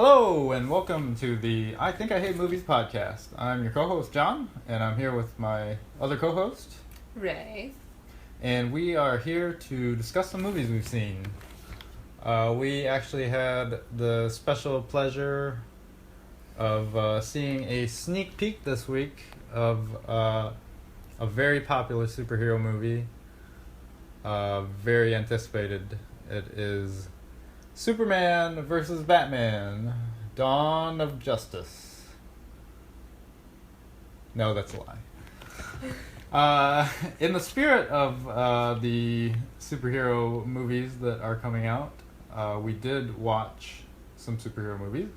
Hello and welcome to the I Think I Hate Movies podcast. I'm your co-host John, and I'm here with my other co-host Rei. and we are here to discuss some movies we've seen. We actually had the special pleasure of seeing a sneak peek this week of a very popular superhero movie, very anticipated. It is Superman versus Batman, Dawn of Justice. No, that's a lie. In the spirit of the superhero movies that are coming out, we did watch some superhero movies.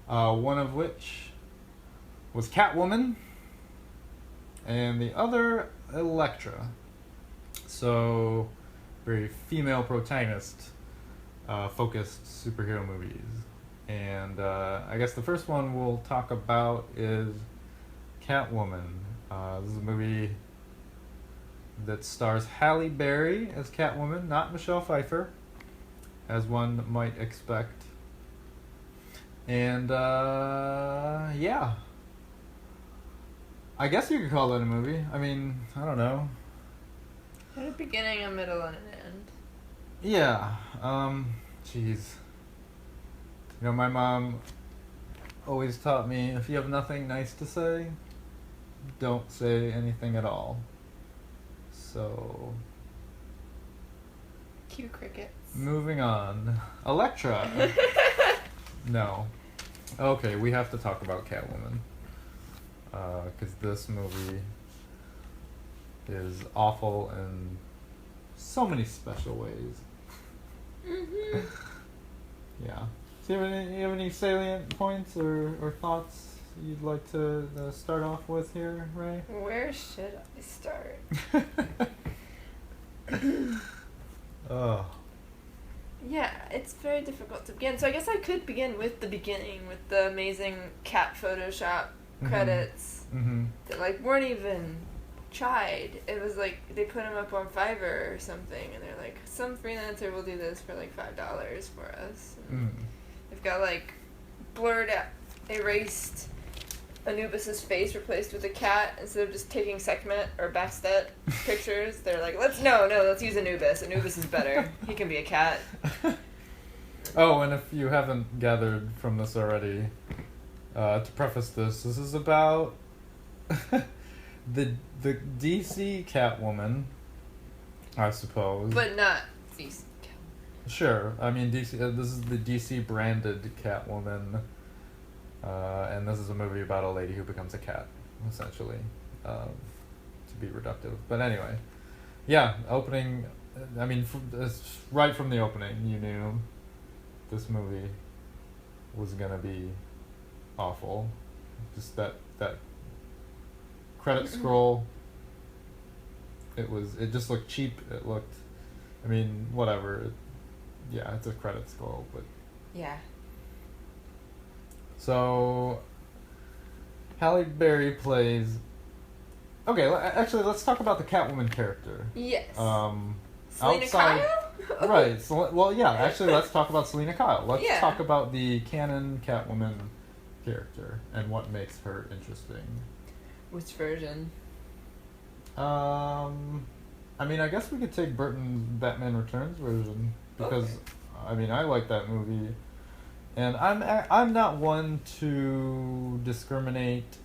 One of which was Catwoman, and the other Elektra. So, very female protagonist focused superhero movies. And I guess the first one we'll talk about is Catwoman. This is a movie that stars Halle Berry as Catwoman, not Michelle Pfeiffer, as one might expect. And yeah, I guess you could call that a movie. I mean, I don't know. Had a beginning, a middle, and an end. Yeah, jeez. You know, my mom always taught me, if you have nothing nice to say, don't say anything at all. So, Cue crickets. moving on. Elektra. No. Okay, we have to talk about Catwoman. Because this movie is awful in so many special ways. Mm-hmm. Yeah. Do you have any salient points or thoughts you'd like to start off with here, Ray? Where should I start? Oh. Yeah, it's very difficult to begin. So I guess I could begin with the beginning, with the amazing cat Photoshop credits that weren't even tried. It was like they put them up on Fiverr or something, and they're like, some freelancer will do this for $5 for us. They've got blurred out, erased Anubis's face replaced with a cat instead of just taking Sekhmet or Bastet pictures. They're like, let's use Anubis. Anubis is better. He can be a cat. Oh, and if you haven't gathered from this already, to preface this is about the DC Catwoman, I suppose. But not DC Catwoman. Sure. I mean, DC. This is the DC branded Catwoman, and this is a movie about a lady who becomes a cat, essentially, to be reductive. But anyway, yeah. Opening. I mean, right from the opening, you knew this movie was gonna be awful. Just that credit scroll. It just looked cheap. It looked. I mean, whatever. Yeah, it's a credit scroll, but... Yeah. So, Halle Berry plays... Okay, actually, let's talk about the Catwoman character. Yes. Selena Kyle? Right. So, well, yeah, actually, let's talk about Selena Kyle. Let's Yeah. talk about the canon Catwoman character and what makes her interesting. Which version? I mean, I guess we could take Burton's Batman Returns version. Because, Okay. I mean, I like that movie, and I'm not one to discriminate,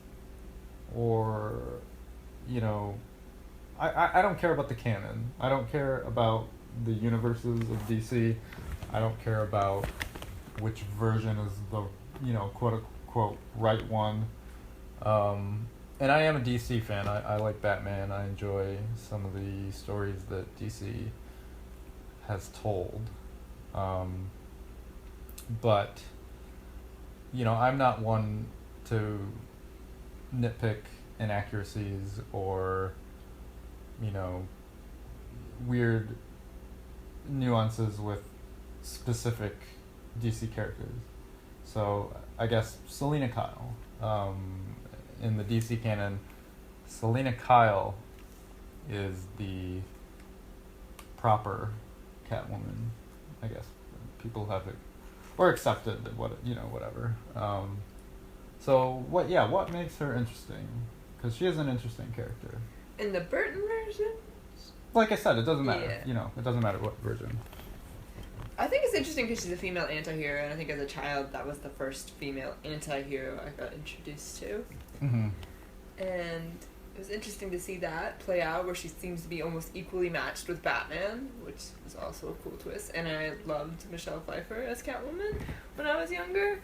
or, you know, I don't care about the canon. I don't care about the universes of DC. I don't care about which version is the, quote unquote right one. And I am a DC fan. I like Batman. I enjoy some of the stories that DC has told, but I'm not one to nitpick inaccuracies or weird nuances with specific DC characters. So I guess Selena Kyle, in the DC canon, Selena Kyle is the proper Catwoman, I guess. People have or accepted, whatever. What makes her interesting? Because she is an interesting character. In the Burton version? Like I said, it doesn't matter. Yeah. It doesn't matter what version. I think it's interesting because she's a female anti-hero, and I think as a child that was the first female anti-hero I got introduced to. Mm-hmm. And it was interesting to see that play out, where she seems to be almost equally matched with Batman, which was also a cool twist. And I loved Michelle Pfeiffer as Catwoman when I was younger.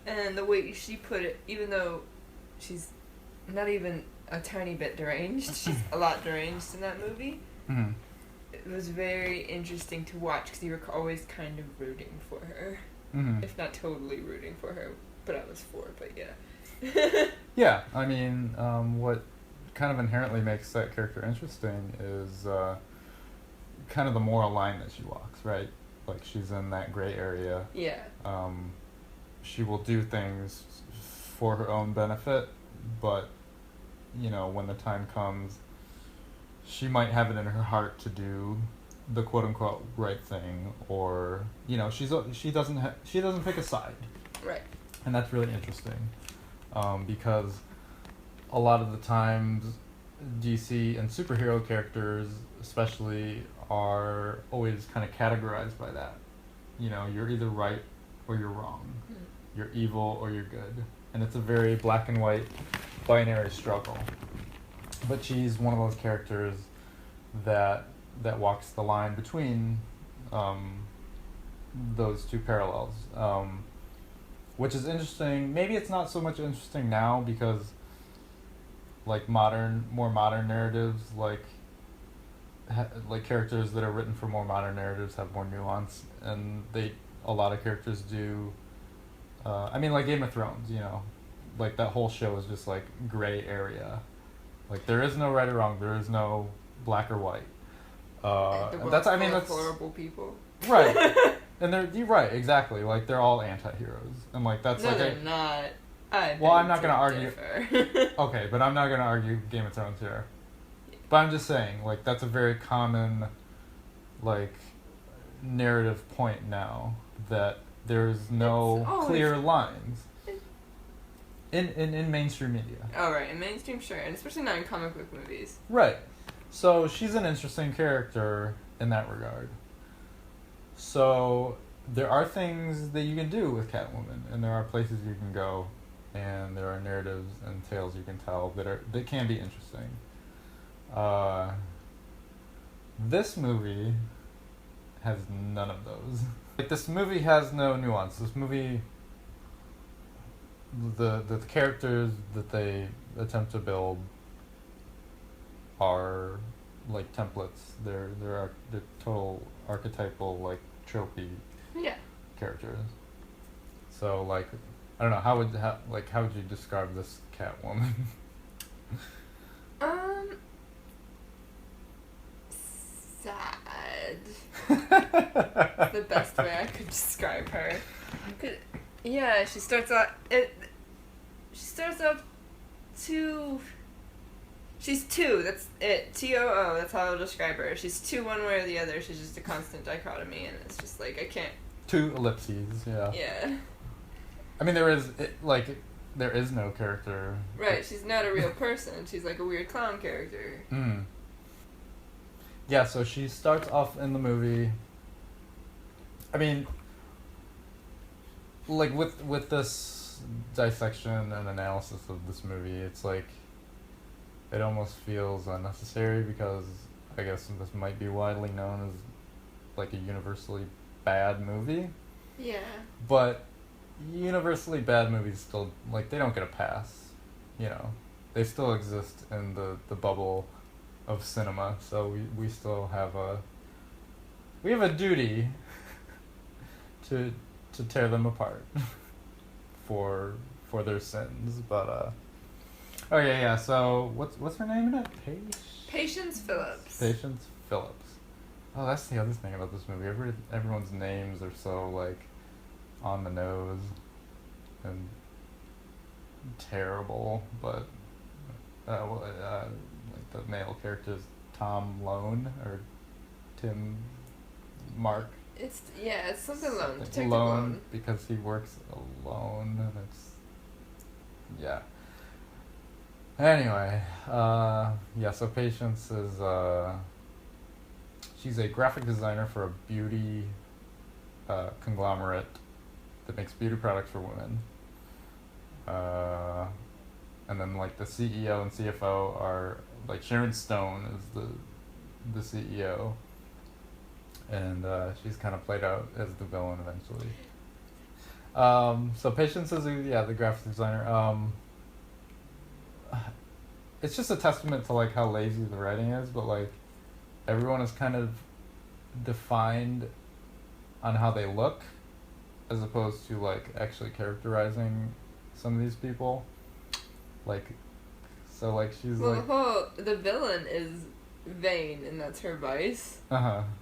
And the way she put it, even though she's not even a tiny bit deranged, she's a lot deranged in that movie. Mm-hmm. It was very interesting to watch because you were always kind of rooting for her. Mm-hmm. If not totally rooting for her, but I was for, but yeah. Yeah, I mean, what kind of inherently makes that character interesting is kind of the moral line that she walks, right? Like, she's in that gray area. Yeah. She will do things for her own benefit, but, when the time comes, she might have it in her heart to do the quote-unquote right thing, or, she doesn't pick a side. Right. And that's really interesting. Because a lot of the times DC and superhero characters especially are always kind of categorized by that. You're either right or you're wrong. Mm. You're evil or you're good. And it's a very black and white binary struggle. But she's one of those characters that walks the line between those two parallels. Which is interesting. Maybe it's not so much interesting now because, like, more modern narratives, like characters that are written for more modern narratives have more nuance, and a lot of characters do. Like Game of Thrones, like that whole show is just like gray area. Like, there is no right or wrong. There is no black or white. That's horrible people. Right. And you're right, exactly. Like, they're all anti-heroes. And, like, that's no, like... they're not. I'm not going to argue... Okay, but I'm not going to argue Game of Thrones here. But I'm just saying, like, that's a very common, like, narrative point now, that there's no clear lines in mainstream media. Oh, right. In mainstream, sure. And especially not in comic book movies. Right. So, she's an interesting character in that regard. So, there are things that you can do with Catwoman, and there are places you can go, and there are narratives and tales you can tell that can be interesting. This movie has none of those. Like, this movie has no nuance. This movie, the characters that they attempt to build are like templates. They're total archetypal, like, tropey characters. So, like, I don't know, how would you describe this Catwoman? Sad. The best way I could describe her. Yeah, she starts off too. She's two. That's it. TOO. That's how I'll describe her. She's two, one way or the other. She's just a constant dichotomy, and it's just like I can't. Two ellipses. Yeah. Yeah. I mean, there is no character. Right. She's not a real person. She's like a weird clown character. Mm. Yeah. So she starts off in the movie. I mean, like with this dissection and analysis of this movie, it's like, it almost feels unnecessary because I guess this might be widely known as like a universally bad movie. Yeah. But universally bad movies still, like, they don't get a pass. They still exist in the bubble of cinema, so we still have a duty to tear them apart for their sins. But okay, yeah. So what's her name in it? Patience Phillips. Patience Phillips. Oh, that's the other thing about this movie. Everyone's names are so, like, on the nose and terrible. But like the male character's Tom Lone or Tim Mark. It's something alone. Detective Alone, Alone. because he works alone, and it's yeah. Anyway, so Patience is she's a graphic designer for a beauty conglomerate that makes beauty products for women. And then like the CEO and CFO are like Sharon Stone is the CEO, and she's kind of played out as the villain eventually. So Patience is the graphic designer. It's just a testament to like how lazy the writing is, but like everyone is kind of defined on how they look, as opposed to like actually characterizing some of these people. Like, so like she's like the villain is vain, and that's her vice.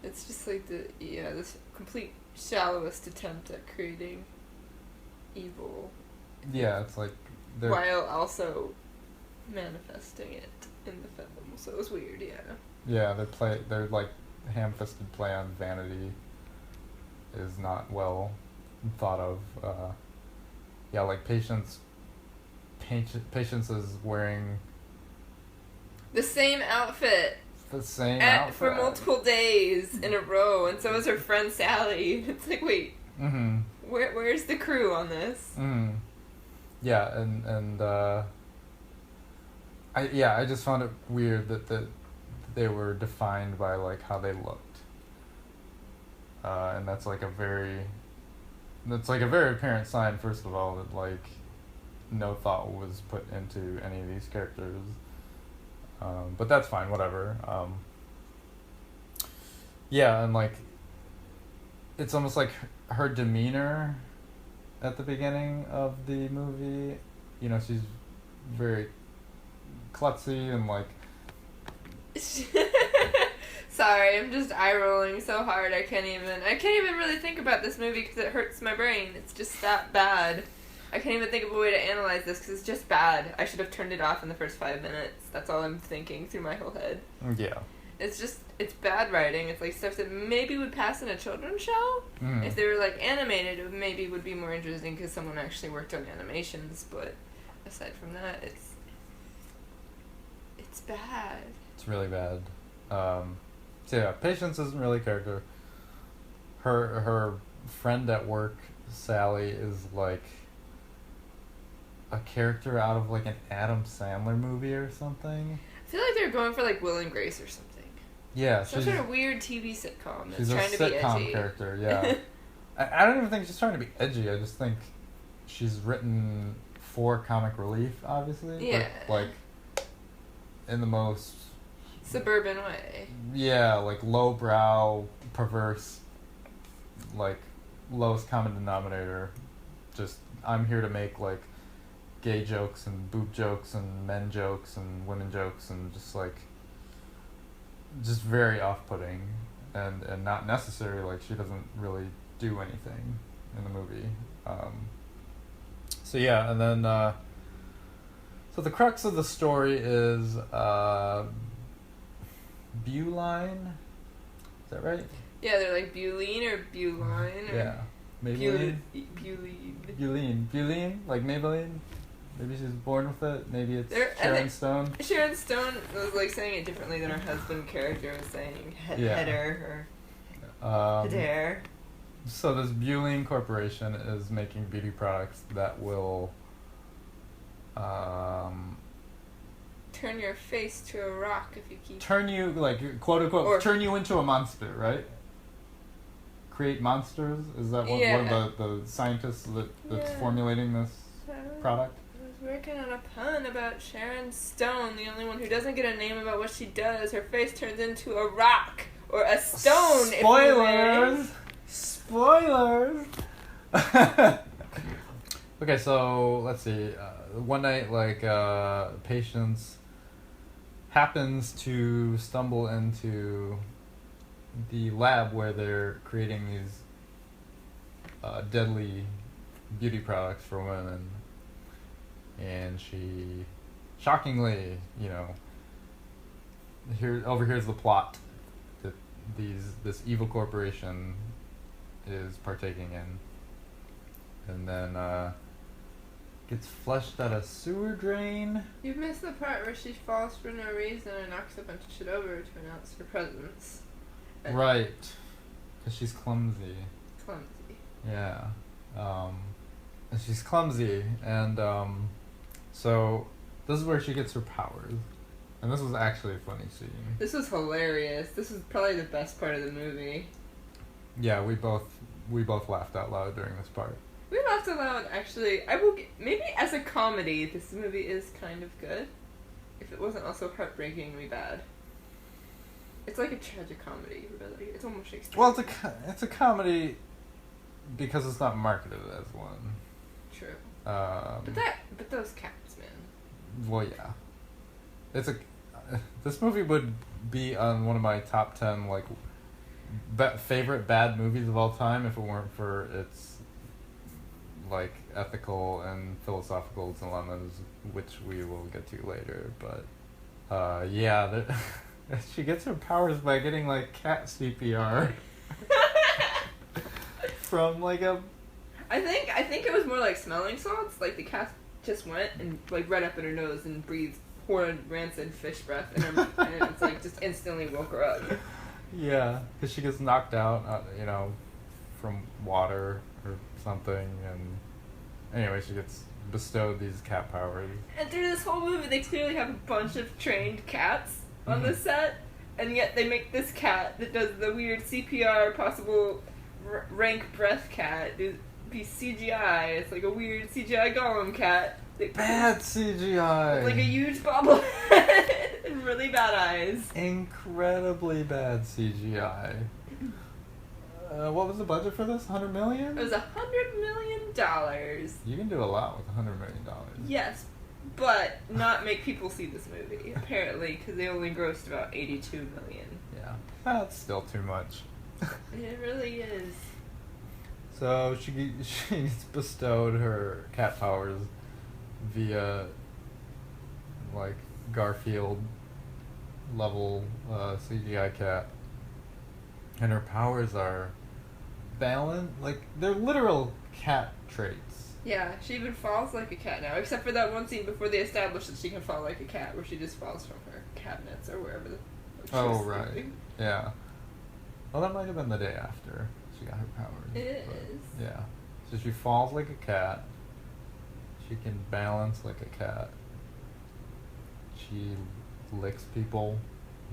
It's just like this complete shallowest attempt at creating evil. Yeah, it's like while also manifesting it in the film, so it was weird. Yeah, they're like ham-fisted play on vanity is not well thought of. Like Patience is wearing the same outfit outfit for multiple days in a row, and so is her friend Sally. It's like, wait, where's the crew on this? Yeah, and I just found it weird that they were defined by like how they looked, and that's like a very apparent sign, first of all, that like no thought was put into any of these characters, but that's fine, whatever. And like it's almost like her demeanor at the beginning of the movie, she's very klutzy and like sorry, I'm just eye rolling so hard I can't even really think about this movie because it hurts my brain. It's just that bad. I can't even think of a way to analyze this because it's just bad. I should have turned it off in the first 5 minutes. That's all I'm thinking through my whole head. Yeah. It's bad writing. It's like stuff that maybe would pass in a children's show. If they were like animated, it maybe would be more interesting because someone actually worked on animations. But aside from that, it's bad. It's really bad. Patience isn't really a character. Her friend at work, Sally, is like a character out of like an Adam Sandler movie or something. I feel like they're going for like Will and Grace or something. Yeah, some sort of weird TV sitcom that's she's trying a to be sitcom edgy. character. Yeah, I don't even think she's trying to be edgy. I just think she's written for comic relief, obviously. Yeah. But, like in the most suburban way. Yeah, like lowbrow, perverse, like lowest common denominator. Just I'm here to make like gay jokes and boob jokes and men jokes and women jokes and just very off-putting and not necessary. Like she doesn't really do anything in the movie. And then so the crux of the story is Beuline. Is that right? Yeah, they're like Beuline or Beuline. Yeah. Maybelline? Beuline. Like Maybelline? Maybe she's born with it. Maybe it's Sharon Stone. Sharon Stone was like saying it differently than her husband character was saying. Header or Header. So this Beuline Corporation is making beauty products that will turn your face to a rock if you keep... Turn you, like, quote unquote, turn you into a monster, right? Create monsters? Is that one of the scientists that's formulating this product? I was working on a pun about Sharon Stone, the only one who doesn't get a name about what she does. Her face turns into a rock or a stone. Spoilers! Spoilers! Okay, so let's see. One night, Patience happens to stumble into the lab where they're creating these deadly beauty products for women, and she shockingly, overhears the plot that this evil corporation is partaking in. And then gets flushed out a sewer drain. You missed the part where she falls for no reason and knocks a bunch of shit over to announce her presence. Right. Because she's clumsy. Yeah. And she's clumsy, and so this is where she gets her powers. And this was actually a funny scene. This was hilarious. This was probably the best part of the movie. Yeah, we both laughed out loud during this part. We laughed aloud, actually. Maybe as a comedy, this movie is kind of good. If it wasn't also heartbreakingly bad. It's like a tragic comedy, really. It's almost Shakespeare. Well, it's a comedy because it's not marketed as one. True. But those cats, man. Well, yeah. This movie would be on one of my top 10 like favorite bad movies of all time if it weren't for its like ethical and philosophical dilemmas, which we will get to later. But yeah, she gets her powers by getting like cat CPR from like a. I think it was more like smelling salts. Like the cat just went and like right up in her nose and breathed horrid rancid fish breath in her, and it's like just instantly woke her up. Yeah, because she gets knocked out, from water or something, and anyway, she gets bestowed these cat powers. And through this whole movie, they clearly have a bunch of trained cats on the set, and yet they make this cat that does the weird CPR, possible rank breath cat, be CGI. It's like a weird CGI golem cat. Bad CGI. Like a huge bobblehead and really bad eyes. Incredibly bad CGI. What was the budget for this? $100 million? It was $100 million. You can do a lot with $100 million. Yes, but not make people see this movie, apparently, because they only grossed about $82 million. Yeah, that's still too much. It really is. So she gets bestowed her cat powers via like Garfield level CGI cat, and her powers are balance, like they're literal cat traits. Yeah, she even falls like a cat now, except for that one scene before they establish that she can fall like a cat, where she just falls from her cabinets or wherever she was right. sleeping. Yeah. Well, that might have been the day after she got her powers. It is. Yeah. So she falls like a cat. She can balance like a cat. She licks people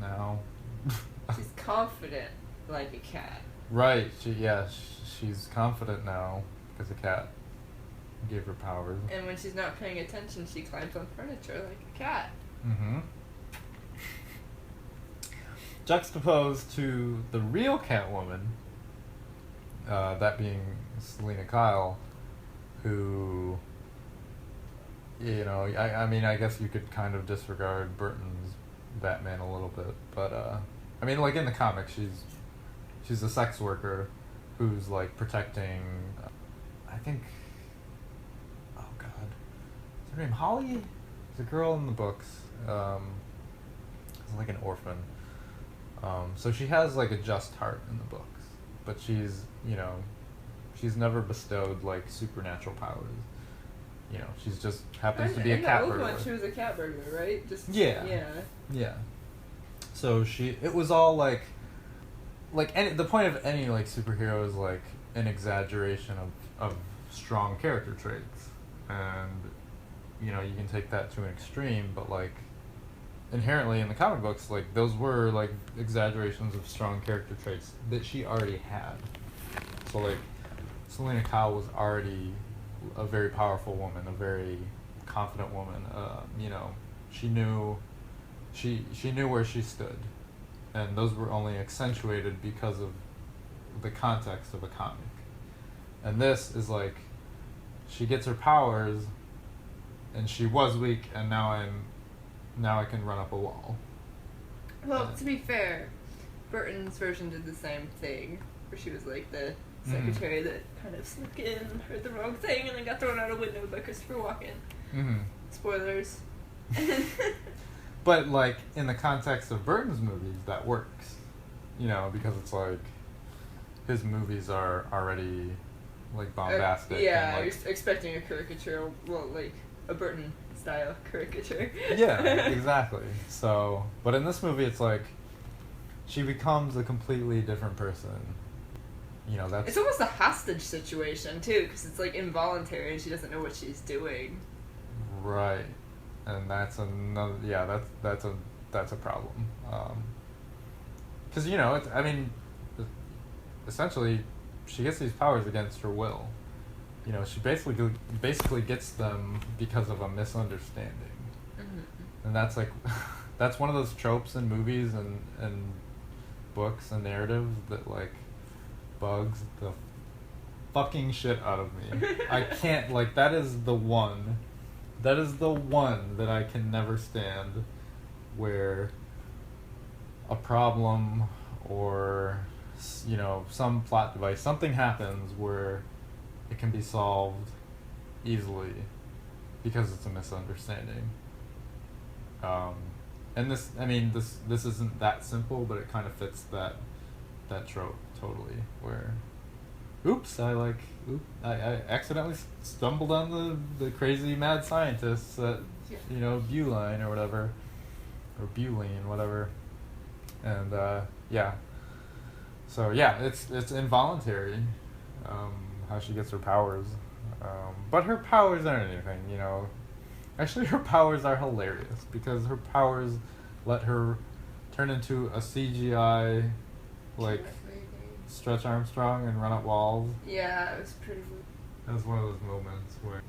now. She's confident like a cat. Right. She's confident now because a cat gave her powers. And when she's not paying attention, she climbs on furniture like a cat. Mm-hmm. Juxtaposed to the real Catwoman, that being Selena Kyle, who, I mean, I guess you could kind of disregard Burton's Batman a little bit, but, I mean, like in the comics, she's a sex worker who's, like, protecting, I think, oh god, is her name Holly? There's a girl in the books, like an orphan. So she has like a just heart in the books, but she's never bestowed like supernatural powers. She's just happens to be a cat burglar. She was a cat burglar, right? Yeah. So it was all like the point of any like superhero is like an exaggeration of strong character traits, and you can take that to an extreme, but like inherently in the comic books, like those were like exaggerations of strong character traits that she already had. So like Selena Kyle was already a very powerful woman, a very confident woman. She knew where she stood, and those were only accentuated because of the context of a comic. And this is like she gets her powers, and she was weak, and now I can run up a wall. Well, to be fair, Burton's version did the same thing, where she was like the secretary that kind of snuck in, heard the wrong thing, and then got thrown out a window by Christopher Walken. Mm-hmm. Spoilers. But like in the context of Burton's movies, that works, because it's like his movies are already like bombastic. Yeah, and, like, you're expecting a caricature, well, like a Burton style caricature. yeah, exactly. So, but in this movie, it's like she becomes a completely different person. You know, that's It's almost a hostage situation too, because it's like involuntary and she doesn't know what she's doing. right, and that's another. Yeah, that's a problem. Because you know, I mean, essentially, she gets these powers against her will. You know, she basically gets them because of a misunderstanding, and that's like, that's one of those tropes in movies and books and narratives that like bugs the fucking shit out of me. I can't, like, that is the one that I can never stand, where a problem or, you know, some plot device, something happens where it can be solved easily because it's a misunderstanding. And this, I mean, this isn't that simple, but it kind of fits that trope totally. Where, I accidentally stumbled on the crazy mad scientists at, you know, Buline or whatever, or Buline, whatever, and yeah. So yeah, it's involuntary, how she gets her powers, but her powers aren't anything, you know. Actually, her powers are hilarious because her powers let her turn into a CGI, like, Stretch Armstrong and run up walls. Yeah, it was pretty cool. That was one of those moments where,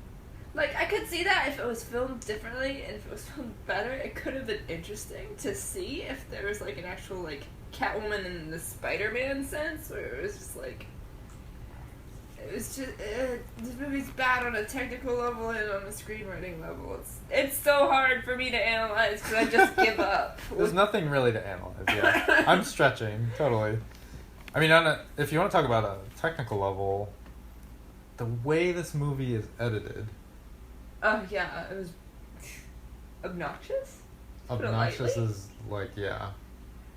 Like, I could see that if it was filmed differently and if it was filmed better, it could have been interesting to see if there was, like, an actual, like, Catwoman in the Spider-Man sense, where it was just, like, it was just, this movie's bad on a technical level and on a screenwriting level. It's so hard for me to analyze because I just give up. there's nothing really to analyze, yeah. I'm stretching, totally. I mean, if you want to talk about a technical level, the way this movie is edited. Oh, yeah, it was obnoxious? Obnoxious is, like, yeah.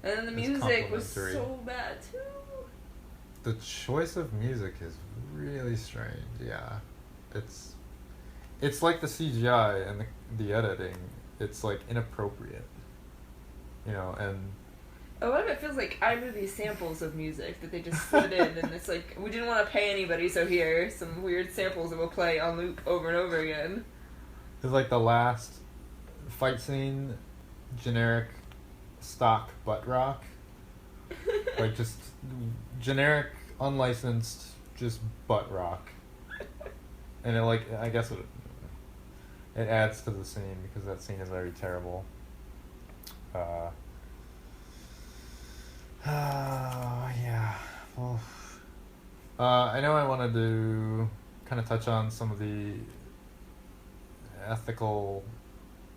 And then the music was so bad, too. The choice of music is really strange, yeah. It's like the CGI and the editing, it's, like, inappropriate. You know, and a lot of it feels like iMovie samples of music that they just slid in, and it's like, we didn't want to pay anybody, so here, some weird samples that will play on loop over and over again. It's like the last fight scene, generic stock butt rock. Like, just generic, unlicensed, just butt rock. And it, like, I guess it adds to the scene because that scene is very terrible. Yeah. Well, I know I wanted to kind of touch on some of the ethical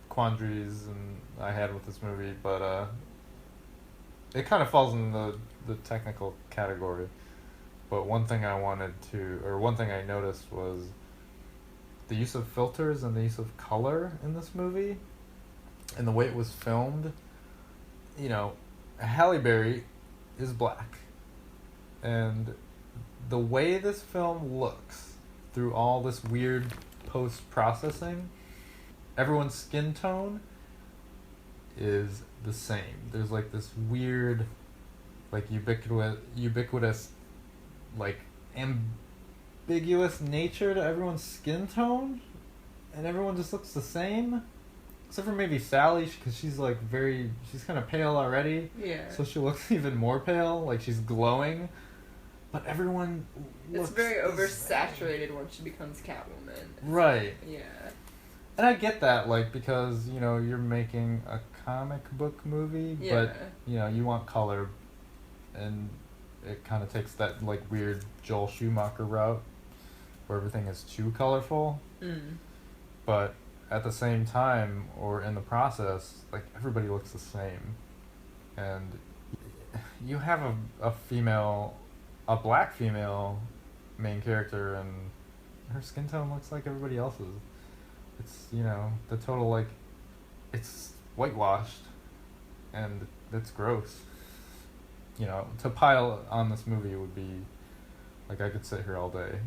quandaries I had with this movie, but it kind of falls in the technical category. But one thing I noticed was the use of filters and the use of color in this movie, and the way it was filmed. You know, Halle Berry is black, and the way this film looks through all this weird post-processing, everyone's skin tone is the same. There's like this weird, like ubiquitous, like ambiguous nature to everyone's skin tone, and everyone just looks the same. Except for maybe Sally, because she's like she's kind of pale already. Yeah. So she looks even more pale, like she's glowing. But everyone looks... It's very oversaturated once she becomes Catwoman. Right. Yeah. And I get that, like, because, you know, you're making a comic book movie, but, you know, you want color, and it kind of takes that, like, weird Joel Schumacher route, where everything is too colorful. Mm. But at the same time, or in the process, like, everybody looks the same. And you have a black female main character, and her skin tone looks like everybody else's. It's, you know, the total, like, it's whitewashed, and it's gross. to pile on this movie would be, like, I could sit here all day,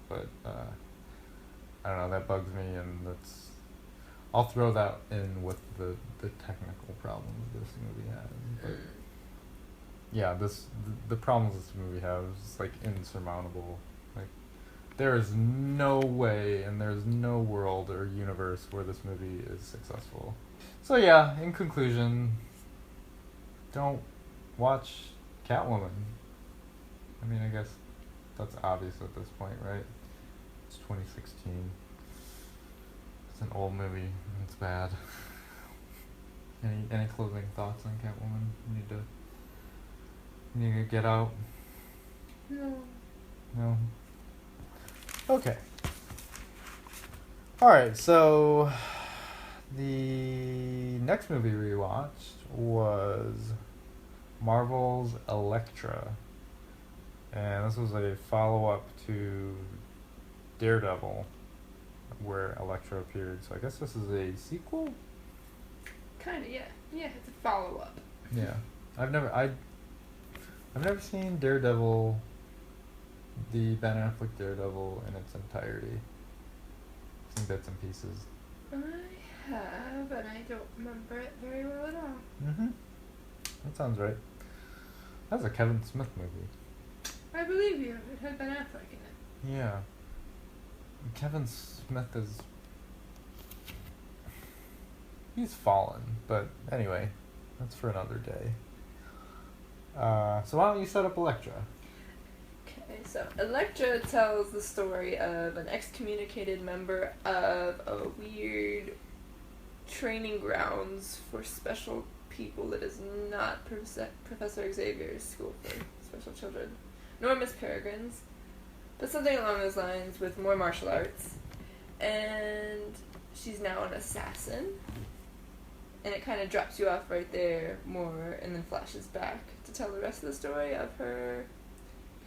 but I don't know, that bugs me, and I'll throw that in with the technical problems this movie has. But yeah, the problems this movie has is like insurmountable. Like, there is no way and there's no world or universe where this movie is successful. So yeah, in conclusion, don't watch Catwoman. I mean, I guess that's obvious at this point, right? It's 2016. It's an old movie and it's bad. Any closing thoughts on Catwoman? You need to get out? No? Okay. Alright, so the next movie we watched was Marvel's Elektra. And this was a follow-up to Daredevil, where Elektra appeared. So I guess this is a sequel? Kinda, yeah. Yeah, it's a follow-up. Yeah. I've never seen Daredevil, the Ben Affleck Daredevil in its entirety. Some bits and pieces. I have, and I don't remember it very well at all. Mm-hmm. That sounds right. That was a Kevin Smith movie. I believe you. It had Ben Affleck in it. Yeah. Kevin Smith is... he's fallen, but anyway, that's for another day. So why don't you set up Elektra? Okay, so Elektra tells the story of an excommunicated member of a weird training grounds for special people that is not Professor Xavier's school for special children, nor Miss Peregrine's, but something along those lines with more martial arts. And she's now an assassin. And it kind of drops you off right there more, and then flashes back to tell the rest of the story of her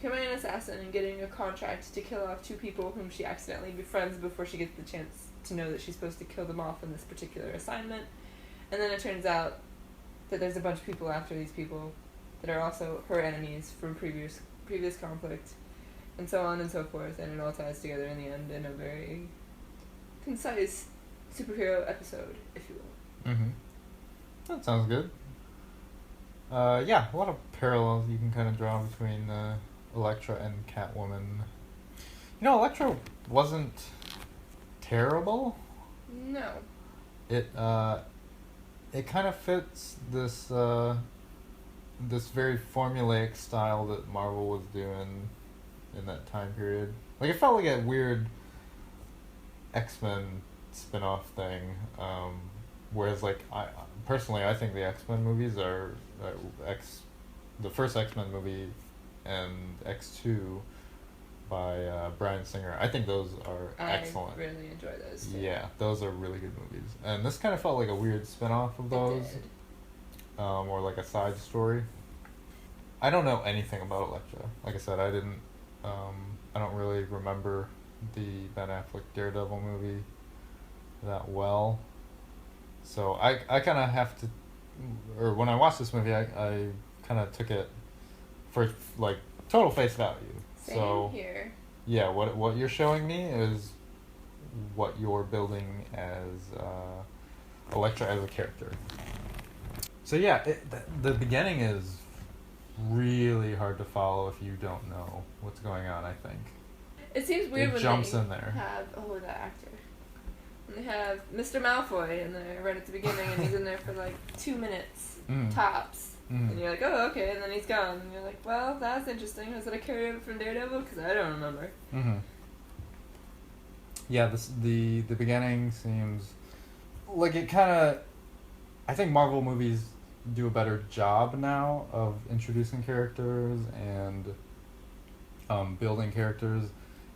becoming an assassin and getting a contract to kill off 2 people whom she accidentally befriends before she gets the chance to know that she's supposed to kill them off in this particular assignment. And then it turns out that there's a bunch of people after these people that are also her enemies from previous conflict, and so on and so forth, and it all ties together in the end in a very concise superhero episode, if you will. Mm-hmm. That sounds good. Yeah, a lot of parallels you can kind of draw between Elektra and Catwoman. Elektra wasn't terrible. No. It kind of fits this very formulaic style that Marvel was doing in that time period. Like, it felt like a weird X-Men spin-off thing. Whereas, like, I think the X-Men movies are the first X-Men movie and X2 by Bryan Singer. I think those are excellent. I really enjoy those too. Yeah, those are really good movies. And this kind of felt like a weird spin-off of those. It did. Or like a side story. I don't know anything about Elektra. Like I said, I don't really remember the Ben Affleck Daredevil movie that well. So I kind of have to, or when I watched this movie, I kind of took it for like total face value. Same here. Yeah, what you're showing me is what you're building as Elektra as a character. So yeah, the beginning is really hard to follow if you don't know what's going on, I think. It seems weird when jumps they in there. have that actor. And they have Mr. Malfoy in there right at the beginning, and he's in there for like 2 minutes tops. And you're like, oh, okay, and then he's gone. And you're like, well, that's interesting. Was it a carryover from Daredevil? Because I don't remember. Yeah, the beginning seems like it kind of... I think Marvel movies do a better job now of introducing characters and building characters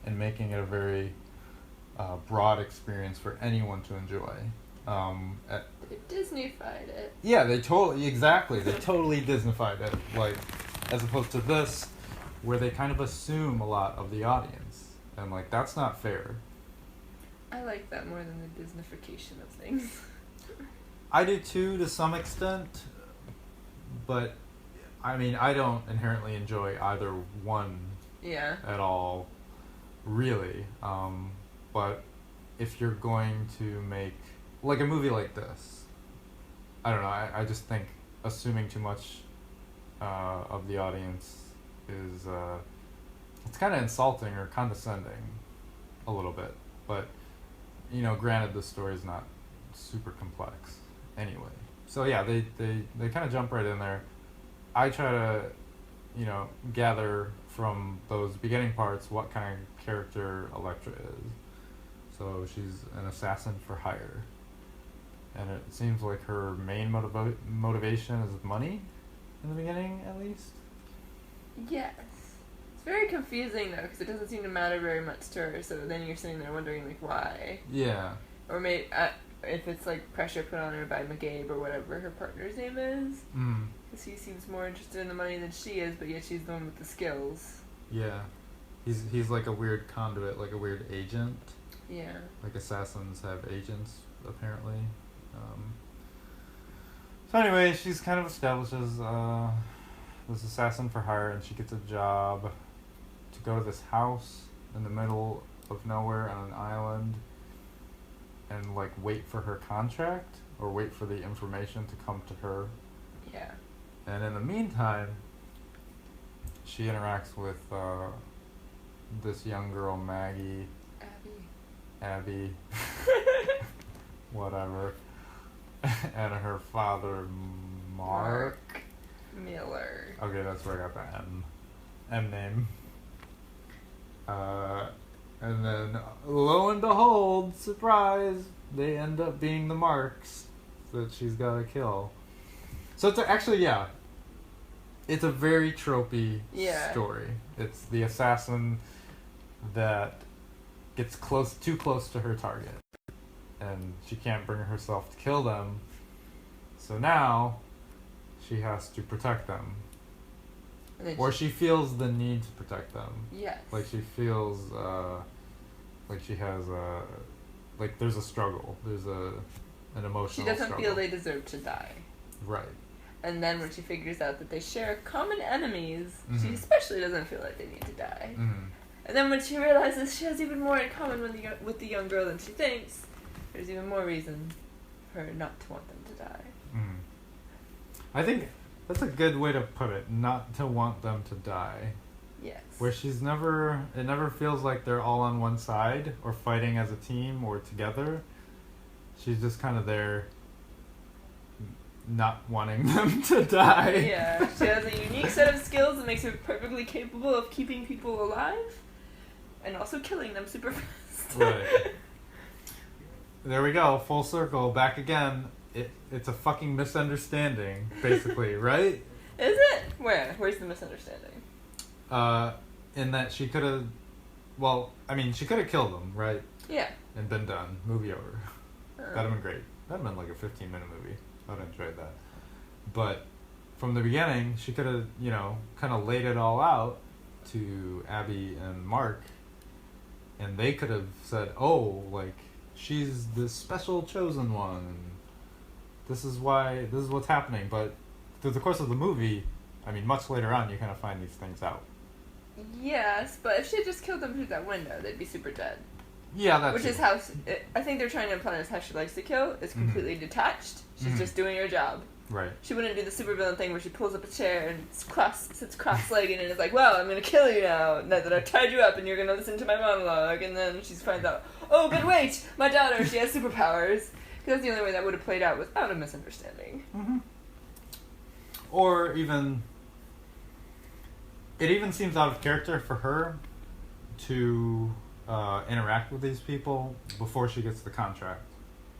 and making it a very broad experience for anyone to enjoy. They Disney-fied it. Yeah, they totally Disney-fied it, like, as opposed to this, where they kind of assume a lot of the audience, and like that's not fair. I like that more than the Disneyfication of things. I do too, to some extent, but I mean, I don't inherently enjoy either one Yeah. at all, really. But if you're going to make like a movie like this, I don't know. I just think assuming too much of the audience is it's kind of insulting or condescending a little bit. But granted, the story is not super complex anyway. So yeah, they kind of jump right in there. I try to, gather from those beginning parts what kind of character Elektra is. So she's an assassin for hire. And it seems like her main motivation is money, in the beginning at least. Yes. It's very confusing though, because it doesn't seem to matter very much to her, so then you're sitting there wondering, like, why? Yeah. Or maybe, if it's, like, pressure put on her by McGabe or whatever her partner's name is. Because he seems more interested in the money than she is, but yet she's the one with the skills. Yeah. He's like a weird conduit, like a weird agent. Yeah. Like assassins have agents, apparently. So anyway, she's kind of establishes this assassin for hire, and she gets a job to go to this house in the middle of nowhere on an island and like wait for her contract or wait for the information to come to her. Yeah. And in the meantime, she interacts with this young girl, Maggie. Abby. Whatever. And her father, Mark Miller. Okay, that's where I got the M name. And then, lo and behold, surprise, they end up being the Marks that she's got to kill. So it's it's a very tropey story. It's the assassin that gets too close to her target, and she can't bring herself to kill them. So now she has to protect them. Or she feels the need to protect them. Yes. Like she feels like she has like there's a struggle. There's an emotional She doesn't struggle. feel they deserve to die. Right. And then when she figures out that they share common enemies, Mm-hmm. she especially doesn't feel like they need to die. Mm-hmm. And then when she realizes she has even more in common with the young girl than she thinks, there's even more reason for her not to want them to die. Mm-hmm. I think that's a good way to put it, not to want them to die. Yes. Where it never feels like they're all on one side or fighting as a team or together. She's just kind of there not wanting them to die. Yeah, she has a unique set of skills that makes her perfectly capable of keeping people alive and also killing them super fast. Right. There we go, full circle, back again. It's a fucking misunderstanding, basically, right? Is it? Where's the misunderstanding? In that she could have, she could have killed them, right? Yeah. And been done. Movie over. That'd have been great. That'd have been like a 15-minute movie. I'd have enjoyed that. But from the beginning, she could have, kind of laid it all out to Abby and Mark, and they could have said, oh, like, she's the special chosen one, and this is what's happening. But through the course of the movie, much later on, you kind of find these things out. Yes, but if she had just killed them through that window, they'd be super dead. Yeah, that's Which is how I think they're trying to imply is how she likes to kill. Is completely detached. She's just doing her job. Right. She wouldn't do the supervillain thing where she pulls up a chair and sits cross-legged and is like, well, I'm going to kill you now that I've tied you up and you're going to listen to my monologue. And then she finds out, oh, but wait, my daughter, she has superpowers. Because that's the only way that would have played out without a misunderstanding. Mm-hmm. Or even... It even seems out of character for her to interact with these people before she gets the contract.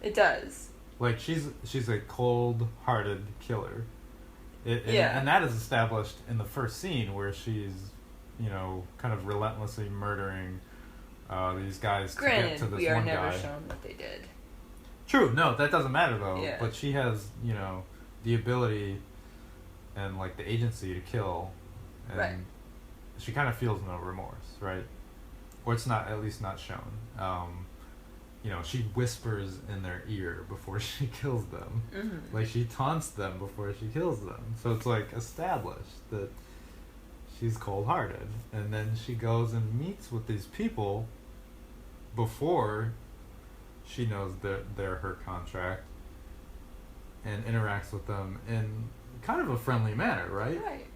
It does. Like, she's a cold-hearted killer. And that is established in the first scene where she's, kind of relentlessly murdering these guys to get to this one guy. Granted, we are never shown what they did. True. No, that doesn't matter, though. Yeah. But she has, the ability and, like, the agency to kill. And right. She kind of feels no remorse, right? Or it's not, at least not shown. she whispers in their ear before she kills them. Mm-hmm. Like, she taunts them before she kills them. So it's, like, established that she's cold-hearted. And then she goes and meets with these people before she knows that they're her contract and interacts with them in kind of a friendly manner, right? Right.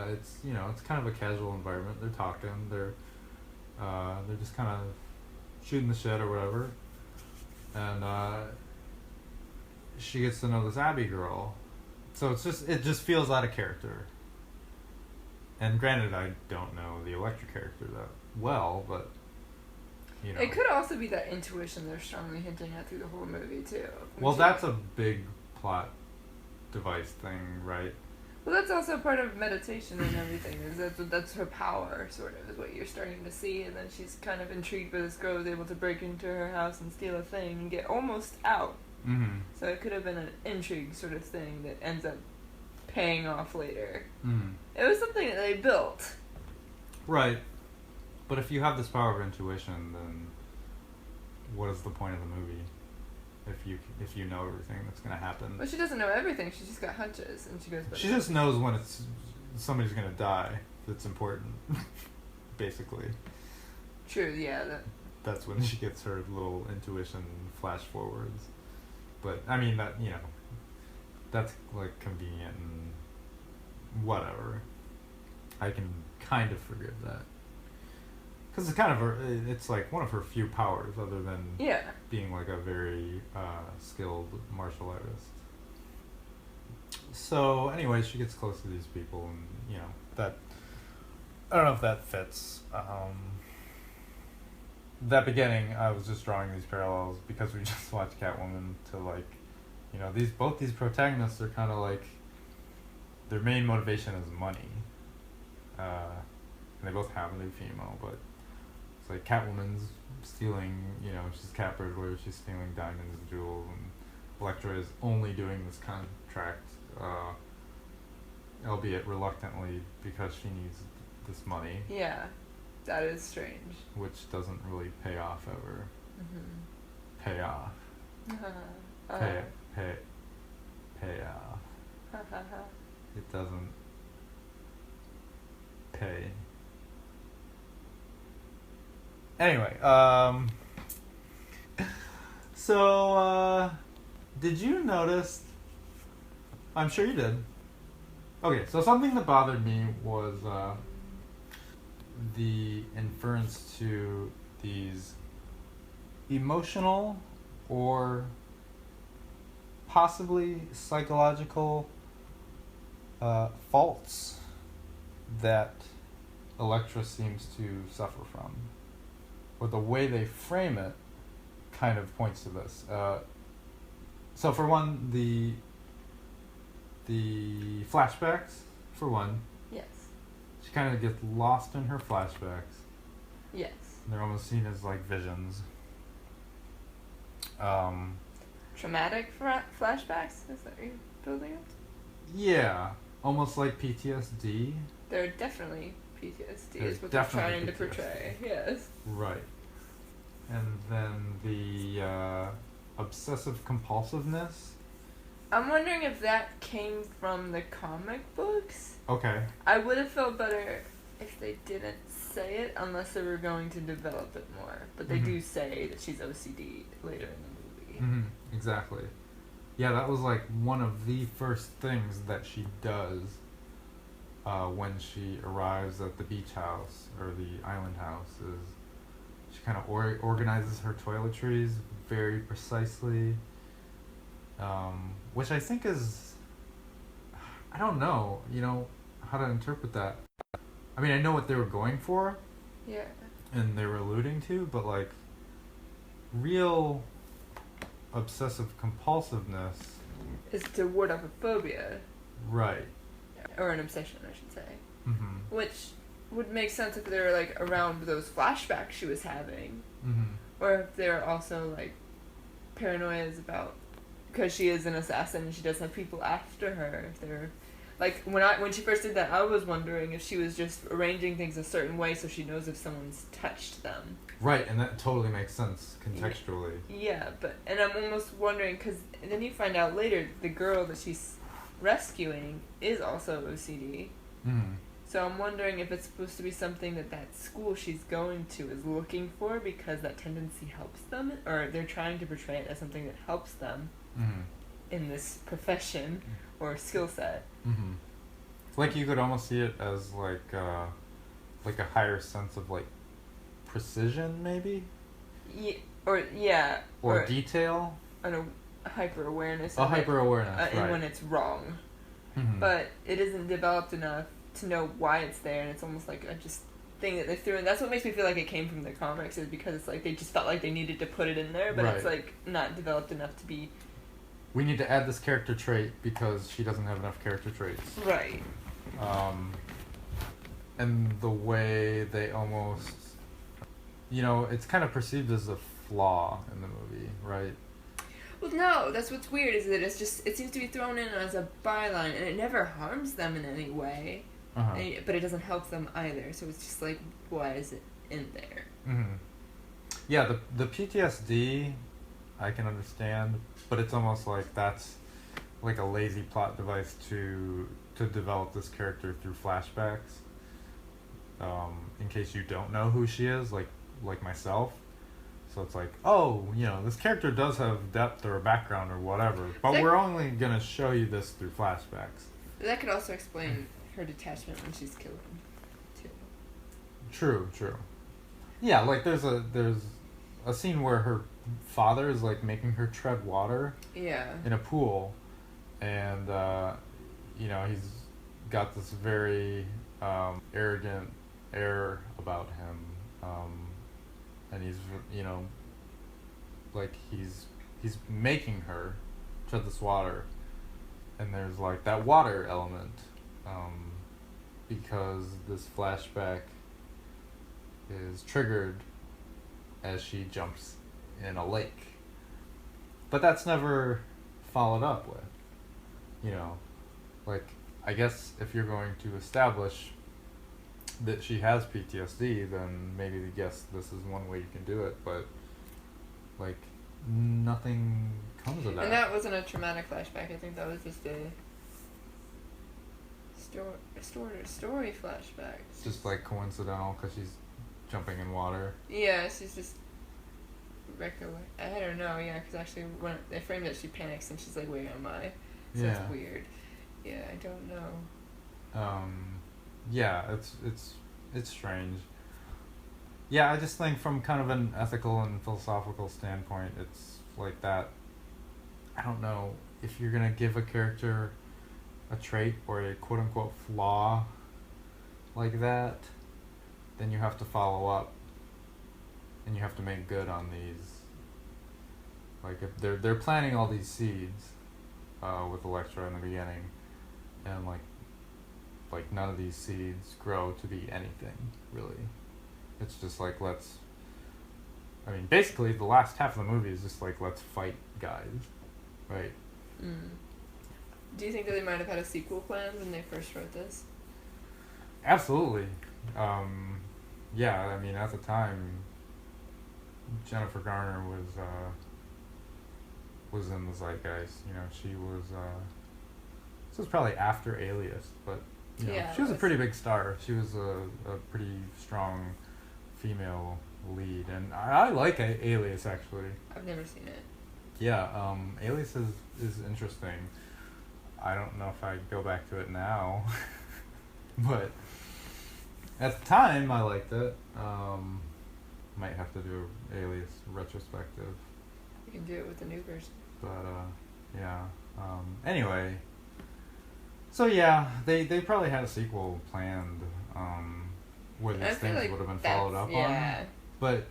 It's it's kind of a casual environment. They're talking. They're just kind of shooting the shit or whatever, and she gets to know this Abby girl. So it just feels out of character. And granted, I don't know the Elektra character that well, but it could also be that intuition they're strongly hinting at through the whole movie too. Well, that's a big plot device thing, right? Well, that's also part of meditation and everything. That's her power, sort of, is what you're starting to see. And then she's kind of intrigued by this girl who's able to break into her house and steal a thing and get almost out. Mm-hmm. So it could have been an intrigue sort of thing that ends up paying off later. Mm-hmm. It was something that they built. Right. But if you have this power of intuition, then what is the point of the movie? If you know everything that's gonna happen. Well, she doesn't know everything. She's just got hunches, and she goes. She just knows when somebody's gonna die. That's important, basically. True. Yeah. That's when she gets her little intuition flash forwards. But I mean that's like convenient and whatever. I can kind of forgive that. Because it's like one of her few powers, other than being like a very skilled martial artist. So anyway, she gets close to these people, and that I don't know if that fits. That beginning, I was just drawing these parallels because we just watched Catwoman to both these protagonists are kind of like their main motivation is money, and they both happen to be female, but. It's like Catwoman's stealing, she's cat burglar, she's stealing diamonds and jewels, and Elektra is only doing this contract, albeit reluctantly, because she needs this money. Yeah, that is strange. Which doesn't really pay off ever. Mm-hmm. Pay off. Pay off. It doesn't pay. Anyway, so, did you notice, I'm sure you did, okay, so something that bothered me was, the inference to these emotional or possibly psychological, faults that Elektra seems to suffer from. Or the way they frame it kind of points to this. So for one, the flashbacks, for one. Yes. She kind of gets lost in her flashbacks. Yes. They're almost seen as like visions. Traumatic flashbacks? Is that what you're building up? Yeah. Almost like PTSD. They're definitely PTSD is what they're trying to portray. Yes. Right. And then the obsessive compulsiveness. I'm wondering if that came from the comic books. Okay. I would have felt better if they didn't say it, unless they were going to develop it more. But they do say that she's OCD later in the movie. Mm-hmm. Exactly. Yeah, that was like one of the first things that she does when she arrives at the beach house or the island house is she kind of organizes her toiletries very precisely, which I think is, I don't know, how to interpret that. I mean, I know what they were going for. Yeah. And they were alluding to, but like real obsessive compulsiveness is to ward off a phobia. Right. Or an obsession, I should say. Mm-hmm. Which would make sense if they were like around those flashbacks she was having. Mm-hmm. Or if they're also like paranoias about, because she is an assassin and she does have people after her, if they're Like, when she first did that, I was wondering if she was just arranging things a certain way so she knows if someone's touched them. Right, and that totally makes sense contextually. Yeah, and I'm almost wondering, because then you find out later the girl that she's rescuing is also OCD. Mm. So I'm wondering if it's supposed to be something that school she's going to is looking for because that tendency helps them, or they're trying to portray it as something that helps them in this profession or skill set. Mm-hmm. Like you could almost see it as like a higher sense of like precision, maybe. Or detail. A hyper awareness. A hyper awareness, right? And when it's wrong, but it isn't developed enough to know why it's there, and it's almost like a just thing that they threw in. That's what makes me feel like it came from the comics, is because it's like they just felt like they needed to put it in there, but it's like not developed enough to be. We need to add this character trait because she doesn't have enough character traits. Right. And the way they almost, it's kind of perceived as a flaw in the movie, right? Well, no, that's what's weird, is that it seems to be thrown in as a byline, and it never harms them in any way, but it doesn't help them either, so it's just like, why is it in there? Mm-hmm. Yeah, the PTSD, I can understand, but it's almost like that's like a lazy plot device to develop this character through flashbacks, in case you don't know who she is, like myself. So it's like, this character does have depth or a background or whatever, but we're only going to show you this through flashbacks. That could also explain her detachment when she's killed him, too. True. Yeah, like there's a scene where her father is like making her tread water in a pool, and he's got this very arrogant air about him, and he's like he's making her tread this water, and there's like that water element, because this flashback is triggered as she jumps in a lake, but that's never followed up with, like, I guess if you're going to establish that she has PTSD, then maybe this is one way you can do it, but like nothing comes of that. And that wasn't a traumatic flashback. I think that was just a story flashback. It's just like coincidental because she's jumping in water. Yeah, she's just I don't know. Yeah, because actually when they framed it, she panics and she's like, "Where am I?" So it's weird. Yeah, I don't know. Yeah, it's strange. Yeah, I just think from kind of an ethical and philosophical standpoint, it's like that. I don't know if you're gonna give a character a trait or a quote unquote flaw like that, then you have to follow up, and you have to make good on these. Like if they're planting all these seeds, with Elektra in the beginning, and like none of these seeds grow to be anything, really. It's just like, basically the last half of the movie is just like, let's fight guys, right? Do you think that they might have had a sequel planned when they first wrote this? Absolutely. Yeah, at the time, Jennifer Garner was in the zeitgeist. She was, this was probably after Alias, but she was a pretty big star. She was a pretty strong female lead, and I like Alias, actually. I've never seen it. Yeah, Alias is interesting. I don't know if I'd go back to it now, but at the time I liked it. Might have to do an Alias retrospective. You can do it with the new version. But yeah. Anyway. So yeah, they probably had a sequel planned, where these things would have been followed up on. But,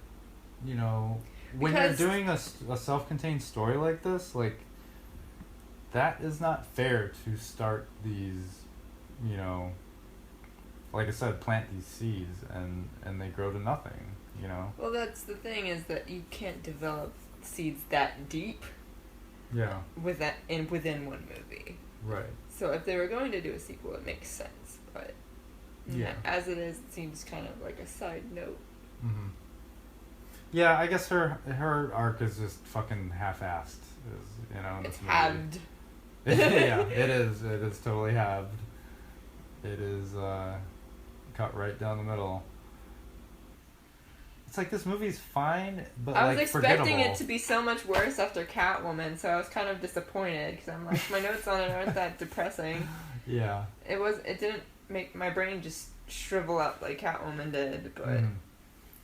when you're doing a self-contained story like this, like, that is not fair to start these, like I said, plant these seeds and they grow to nothing, Well, that's the thing, is that you can't develop seeds that deep. Yeah. Within one movie. Right. So if they were going to do a sequel, it makes sense. But as it is, it seems kind of like a side note. Mm-hmm. Yeah, I guess her arc is just fucking half-assed. It's halved. Yeah, it is. It is totally halved. It is cut right down the middle. It's like this movie's fine, but I was expecting forgettable. it to be so much worse after Catwoman, so I was kind of disappointed because I'm like, my notes on it aren't that depressing. Yeah. It didn't make my brain just shrivel up like Catwoman did, but. Mm.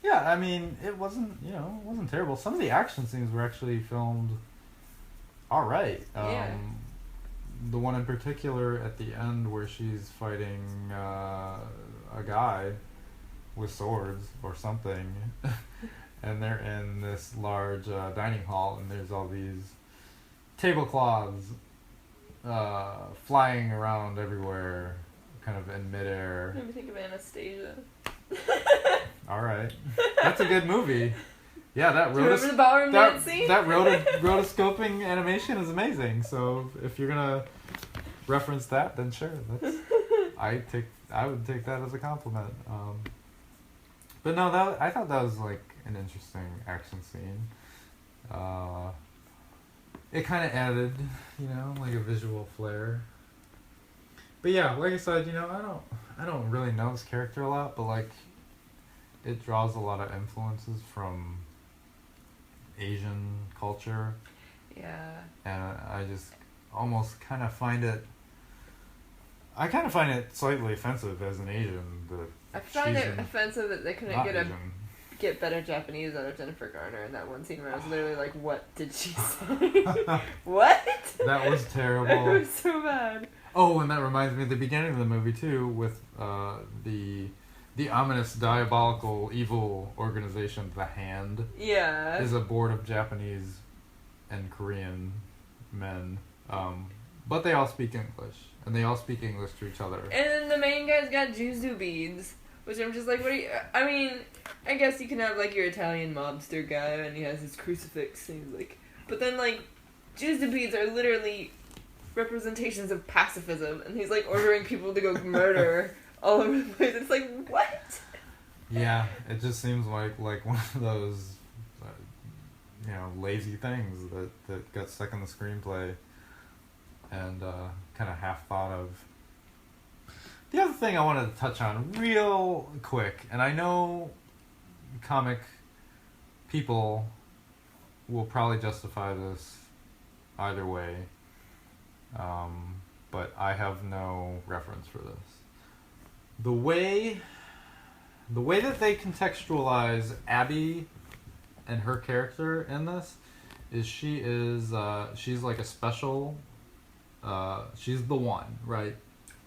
Yeah, I mean, it wasn't terrible. Some of the action scenes were actually filmed all right. The one in particular at the end where she's fighting a guy with swords or something, and they're in this large dining hall, and there's all these tablecloths flying around everywhere, kind of in midair. Made me think of Anastasia. All right, that's a good movie. Yeah, that remember the ballroom dance scene? That rotoscoping animation is amazing. So if you're gonna reference that, then sure. I would take that as a compliment. But no, I thought that was like an interesting action scene. It kind of added, like a visual flair. But yeah, like I said, I don't really know this character a lot, but like, it draws a lot of influences from Asian culture. Yeah. And I just almost kind of find it. I kind of find it slightly offensive as an Asian that. I find it offensive that they couldn't get better Japanese out of Jennifer Garner in that one scene where I was literally like, what did she say? What? That was terrible. It was so bad. Oh, and that reminds me of the beginning of the movie too, with the ominous, diabolical, evil organization, The Hand. Yeah. Is a board of Japanese and Korean men, but they all speak English, and they all speak English to each other. And then the main guy's got Juzu beads, which I'm just like, what are you... I mean, I guess you can have, like, your Italian mobster guy, and he has his crucifix, and he's like... But then, like, Juzu beads are literally representations of pacifism, and he's, like, ordering people to go murder all over the place. It's like, what? Yeah, it just seems like one of those, lazy things that got stuck in the screenplay and kind of half thought of. The other thing I wanted to touch on real quick, and I know comic people will probably justify this either way, but I have no reference for this. The way that they contextualize Abby and her character in this is she's like a special, she's the one, right?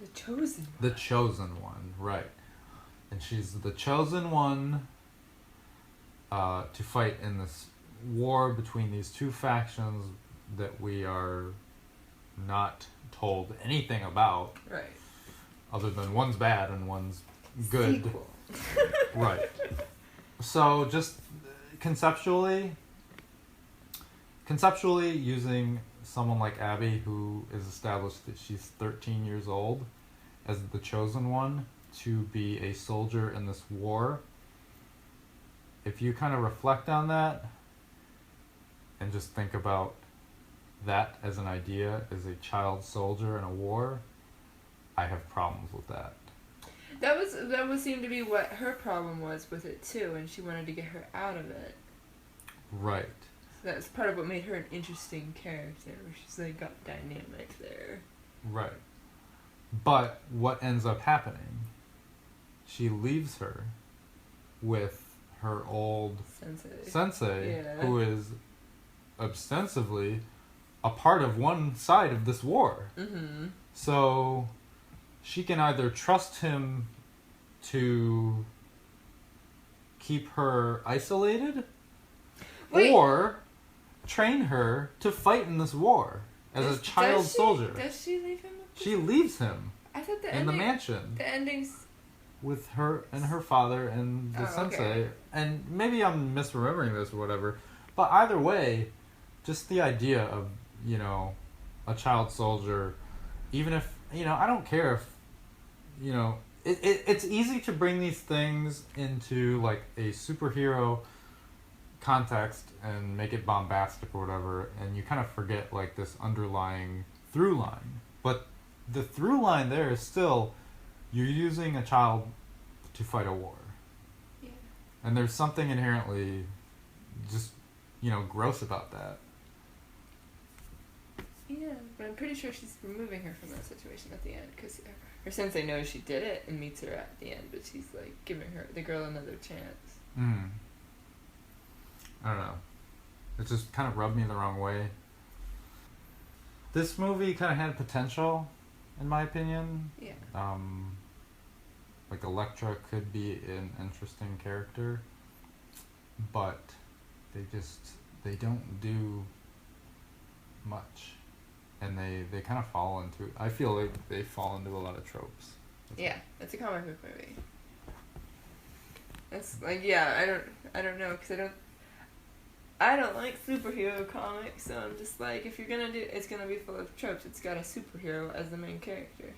The chosen one. The chosen one, right. And she's the chosen one to fight in this war between these two factions that we are not told anything about. Right. Other than one's bad and one's good. Sequel. Right. So just conceptually using someone like Abby, who is established that she's 13 years old, as the chosen one to be a soldier in this war, if you kind of reflect on that and just think about that as an idea, as a child soldier in a war, I have problems with that. That would seem to be what her problem was with it too, and she wanted to get her out of it. Right. So that's part of what made her an interesting character, where she's like got dynamic there. Right. But what ends up happening? She leaves her with her old sensei yeah. Who is ostensibly a part of one side of this war. Mm-hmm. So she can either trust him to keep her isolated, or train her to fight in this war as a child soldier. Does she leave him? She leaves him I thought in the mansion. The ending's with her and her father and the sensei. Okay. And maybe I'm misremembering this or whatever, but either way, just the idea of, a child soldier even if, I don't care if, it's easy to bring these things into, like, a superhero context and make it bombastic or whatever, and you kind of forget, like, this underlying through line. But the through line there is still, you're using a child to fight a war. Yeah. And there's something inherently just, gross about that. Yeah, but I'm pretty sure she's removing her from that situation at the end, because her sensei knows she did it and meets her at the end, but she's, like, giving the girl another chance. I don't know. It just kind of rubbed me the wrong way. This movie kind of had potential, in my opinion. Yeah. Like, Elektra could be an interesting character, but they don't do much. And they kind of fall into, I feel like they fall into a lot of tropes. Yeah, it's a comic book movie. It's like, yeah, I don't know, because I don't like superhero comics, so I'm just like, if you're gonna do, it's gonna be full of tropes. It's got a superhero as the main character.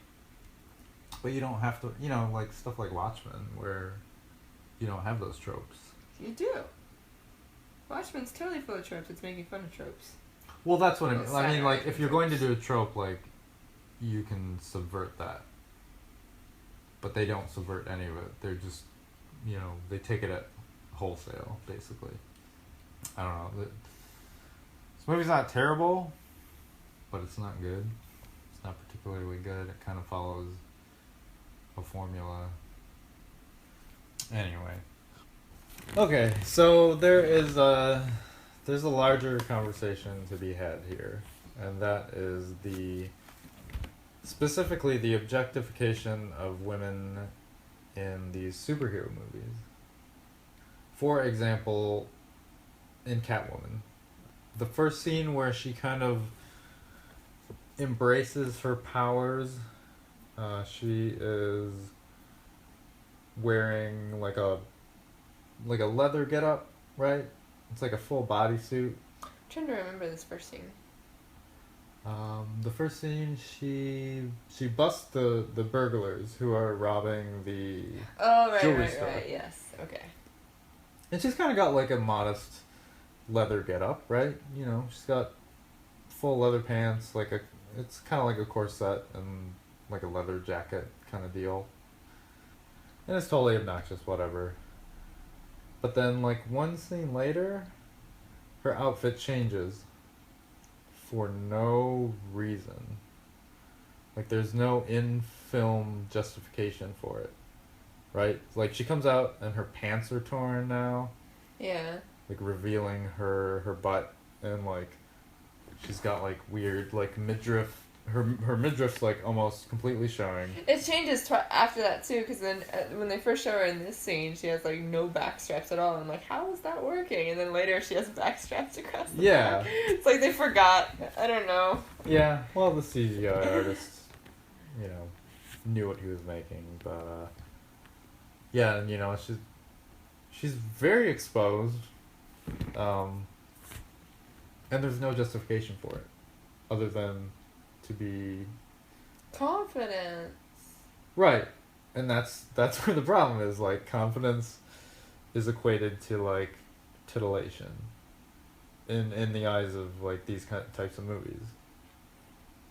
But you don't have to, like stuff like Watchmen, where you don't have those tropes. You do. Watchmen's totally full of tropes. It's making fun of tropes. Well, that's what I mean. I mean, like, if you're going to do a trope, like, you can subvert that. But they don't subvert any of it. They're just, they take it at wholesale, basically. I don't know. This movie's not terrible, but it's not good. It's not particularly good. It kind of follows a formula. Anyway. Okay, so there's a larger conversation to be had here, and that is specifically the objectification of women in these superhero movies. For example, in Catwoman, the first scene where she kind of embraces her powers, she is wearing like a leather getup, right? It's like a full bodysuit. I'm trying to remember this first scene. The first scene, she busts the burglars who are robbing the jewelry store. Right, yes, okay. And she's kind of got like a modest leather getup, right? She's got full leather pants, it's kind of like a corset and like a leather jacket kind of deal. And it's totally obnoxious, whatever. But then, like, one scene later, her outfit changes for no reason. Like, there's no in-film justification for it, right? Like, she comes out and her pants are torn now. Yeah. Like, revealing her butt, and, like, she's got, like, weird, like, midriff. Her midriff's, like, almost completely showing. It changes after that, too, because then when they first show her in this scene, she has, like, no back straps at all. I'm like, how is that working? And then later she has back straps across the back. It's like they forgot. I don't know. Yeah, well, the CGI artist, knew what he was making. But, yeah, and, she's very exposed. And there's no justification for it, other than to be confidence. Right. And that's where the problem is. Like, confidence is equated to, like, titillation in the eyes of, like, these types of movies.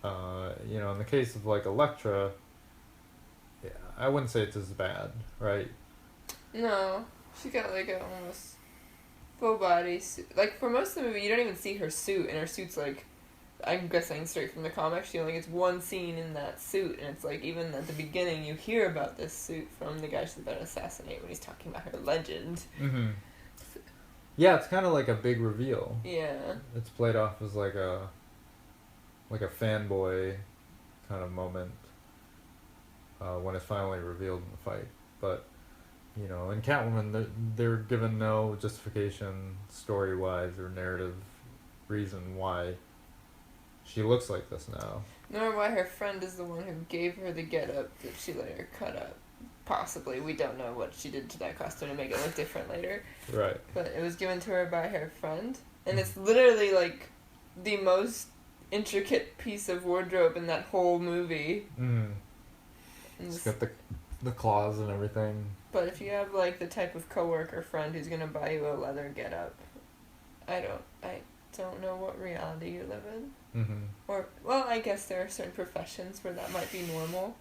In the case of, like, Elektra, yeah, I wouldn't say it's as bad, right? No, she got like a almost full body suit. Like, for most of the movie, you don't even see her suit, and her suit's like, I'm guessing straight from the comics, she only gets one scene in that suit, and it's like, even at the beginning, you hear about this suit from the guy she's about to assassinate when he's talking about her legend. Mm-hmm. Yeah, it's kind of like a big reveal. Yeah. It's played off as like a fanboy kind of moment when it's finally revealed in the fight. But, in Catwoman, they're given no justification story-wise or narrative reason why she looks like this now. Nor why her friend is the one who gave her the getup that she later cut up. Possibly. We don't know what she did to that costume to make it look different later. Right. But it was given to her by her friend. And it's literally, like, the most intricate piece of wardrobe in that whole movie. It's got the claws and everything. But if you have like the type of coworker friend who's gonna buy you a leather getup, I don't know what reality you live in. Or, well, I guess there are certain professions where that might be normal.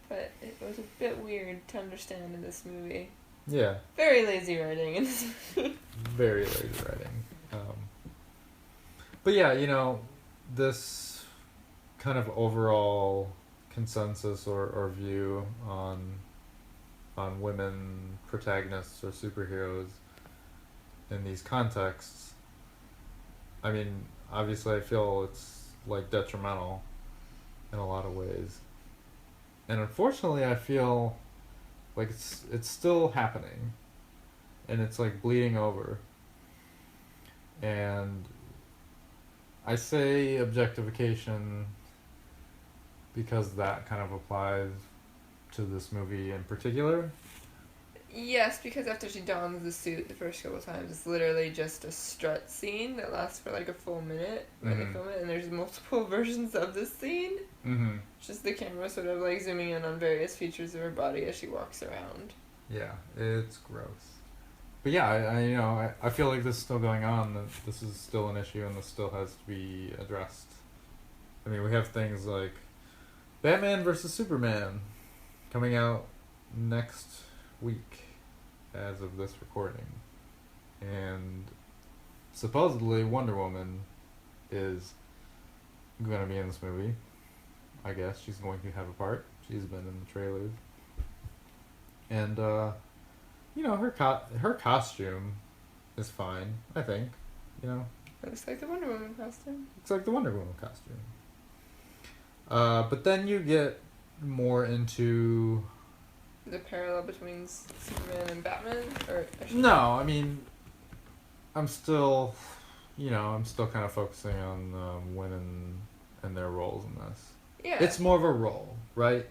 But it was a bit weird to understand in this movie. Yeah. Very lazy writing in this movie. Very lazy writing. But yeah, you know, this kind of overall consensus or view on women protagonists or superheroes in these contexts, I mean, obviously I feel it's like detrimental in a lot of ways. And unfortunately I feel like it's still happening. And it's like bleeding over. And I say objectification because that kind of applies to this movie in particular. Yes, because after she dons the suit the first couple times, it's literally just a strut scene that lasts for like a full minute when they film it, and there's multiple versions of this scene. Just the camera sort of like zooming in on various features of her body as she walks around. Yeah, it's gross. But yeah, I feel like this is still going on, that this is still an issue and this still has to be addressed. I mean, we have things like Batman vs. Superman coming out next week as of this recording. And supposedly Wonder Woman is going to be in this movie. I guess she's going to have a part. She's been in the trailers. And, you know, her costume is fine, I think. You know? It looks like the Wonder Woman costume. It's like the Wonder Woman costume. But then you get more into the parallel between Superman and Batman, no, I mean, I'm still kind of focusing on women and their roles in this. Yeah, it's more of a role, right?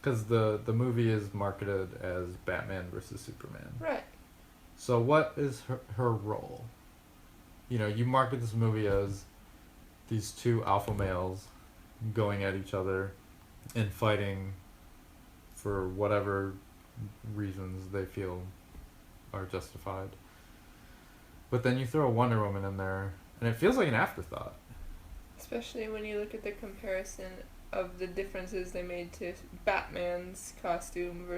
Because the movie is marketed as Batman versus Superman. Right. So what is her role? You know, you market this movie as these two alpha males going at each other and fighting for whatever reasons they feel are justified. But then you throw a Wonder Woman in there, and it feels like an afterthought. Especially when you look at the comparison of the differences they made to Batman's costume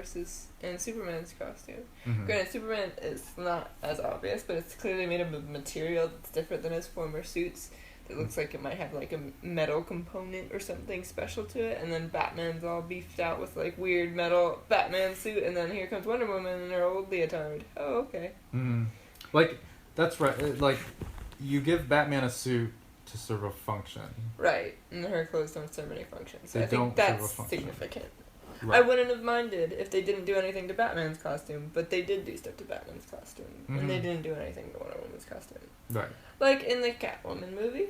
and Superman's costume. Granted, Superman is not as obvious, but it's clearly made of a material that's different than his former suits. It looks like it might have like a metal component or something special to it, and then Batman's all beefed out with like weird metal Batman suit, and then here comes Wonder Woman in her old leotard. Oh, okay. Like, that's right. Like, you give Batman a suit to serve a function. Right, and her clothes don't serve any function, so I think that's significant. Right. I wouldn't have minded if they didn't do anything to Batman's costume, but they did do stuff to Batman's costume, and they didn't do anything to Wonder Woman's costume. Right. Like in the Catwoman movie,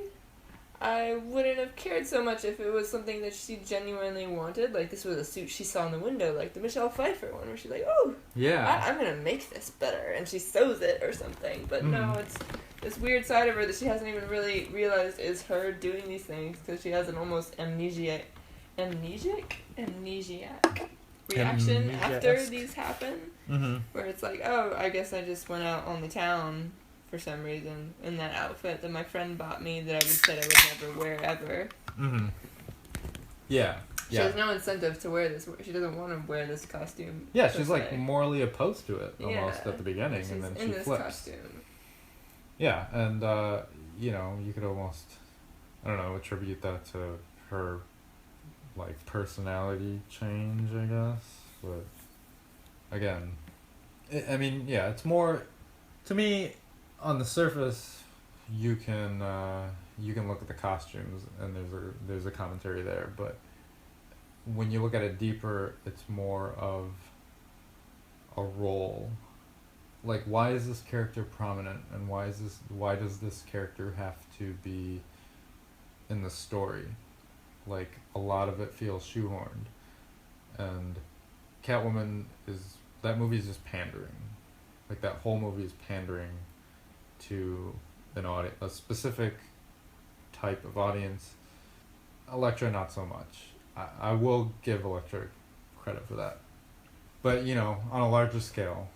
I wouldn't have cared so much if it was something that she genuinely wanted. Like, this was a suit she saw in the window, like the Michelle Pfeiffer one, where she's like, oh, yeah, I'm going to make this better, and she sews it or something. But no, it's this weird side of her that she hasn't even really realized is her doing these things, because she has an almost amnesiac reaction after these happen, where it's like, oh, I guess I just went out on the town for some reason in that outfit that my friend bought me that I said I would never wear ever. Yeah. She has no incentive to wear this. She doesn't want to wear this costume. Yeah, she's like morally opposed to it almost at the beginning, she's and then in she this flips. Costume. Yeah, and you know, you could almost, I don't know, attribute that to her like personality change, I guess. But again, I mean, yeah, it's more, to me, on the surface, you can look at the costumes and there's a commentary there, but when you look at it deeper, it's more of a role. Like, why is this character prominent, and why does this character have to be in the story? Like, a lot of it feels shoehorned, and Catwoman that movie is just pandering. Like, that whole movie is pandering to an audience, a specific type of audience. Elektra, not so much. I will give Elektra credit for that. But, you know, on a larger scale,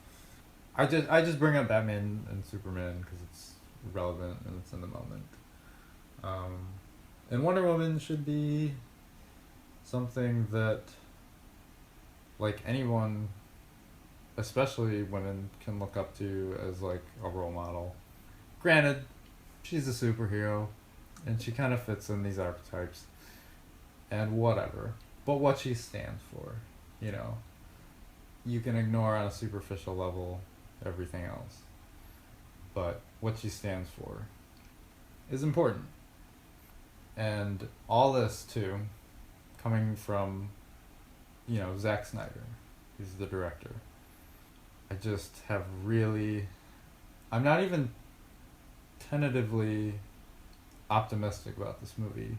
I just bring up Batman and Superman because it's relevant and it's in the moment. And Wonder Woman should be something that, like, anyone, especially women, can look up to as, like, a role model. Granted, she's a superhero, and she kind of fits in these archetypes, and whatever. But what she stands for, you know, you can ignore on a superficial level everything else. But what she stands for is important. And all this, too, coming from, you know, Zack Snyder, who's the director. I just have really... I'm not even tentatively optimistic about this movie.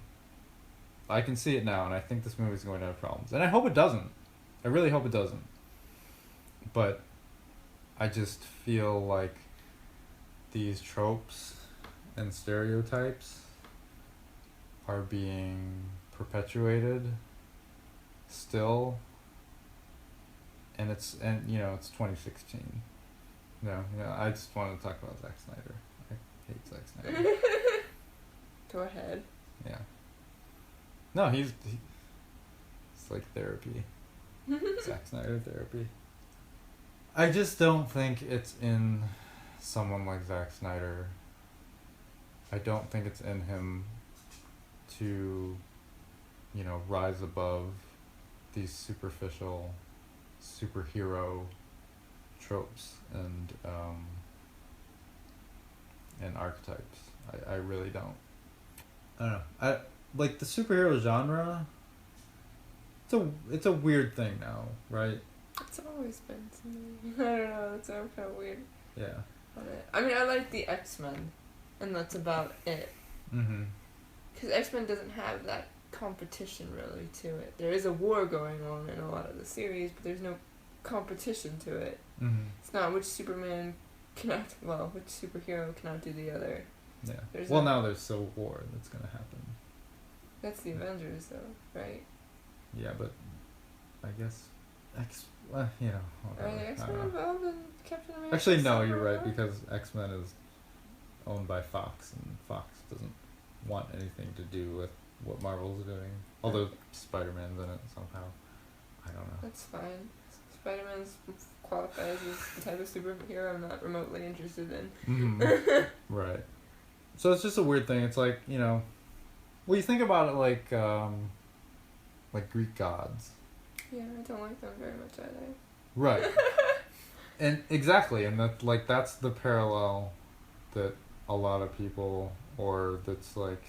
I can see it now, and I think this movie's going to have problems. And I hope it doesn't. I really hope it doesn't. But I just feel like these tropes and stereotypes are being perpetuated still, and it's 2016. No, I just wanted to talk about Zack Snyder. I hate Zack Snyder. Go ahead. Yeah. No, it's like therapy. Zack Snyder therapy. I just don't think it's in someone like Zack Snyder. I don't think it's in him to, you know, rise above these superficial superhero tropes and archetypes. I really don't. I don't know. Like the superhero genre. It's a weird thing now, right? It's always been to me. I don't know. It's kind of weird. Yeah. I mean, I like the X-Men, and that's about it. Mhm. Because X-Men doesn't have that competition really to it. There is a war going on in a lot of the series, but there's no competition to it. Mhm. It's not which superhero can outdo the other. Yeah. There's now there's Civil War that's gonna happen. That's the Avengers, though, right? Yeah, but I guess Are whatever. the X-Men involved in Captain America? Actually, no, you're right, because X-Men is owned by Fox, and Fox doesn't want anything to do with what Marvel's doing. Although Spider-Man's in it somehow. I don't know. That's fine. Spider-Man qualifies as the type of superhero I'm not remotely interested in. Mm-hmm. Right. So it's just a weird thing. It's like, you know, well, you think about it like Greek gods. Yeah, I don't like them very much either. Right. And exactly, and that's the parallel that a lot of people, or that's like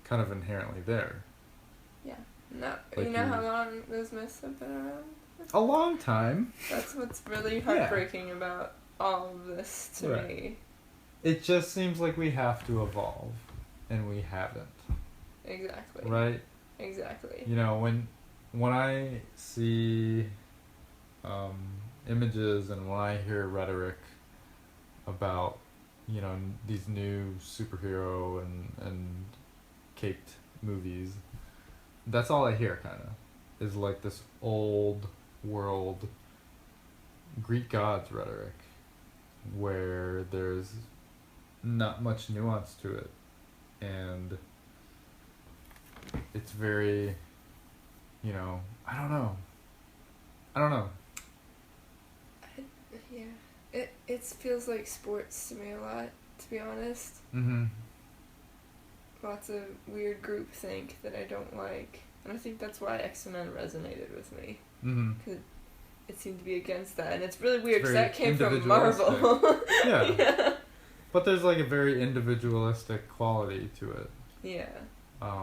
kind of inherently there. Yeah. No, Like you know how long those myths have been around? A long time. That's what's really heartbreaking about all of this to me. It just seems like we have to evolve, and we haven't. Exactly. Right? Exactly. You know, when I see images and when I hear rhetoric about, you know, these new superhero and caped movies, that's all I hear, kind of, is like this old world Greek gods rhetoric where there's not much nuance to it, and it's very, you know, I don't know. Yeah. It feels like sports to me a lot, to be honest. Mm-hmm. Lots of weird groupthink that I don't like. And I think that's why X-Men resonated with me. Mm-hmm. Because it seemed to be against that. And it's really weird because that came from individualistic. Marvel. Yeah. Yeah. But there's like a very individualistic quality to it. Yeah.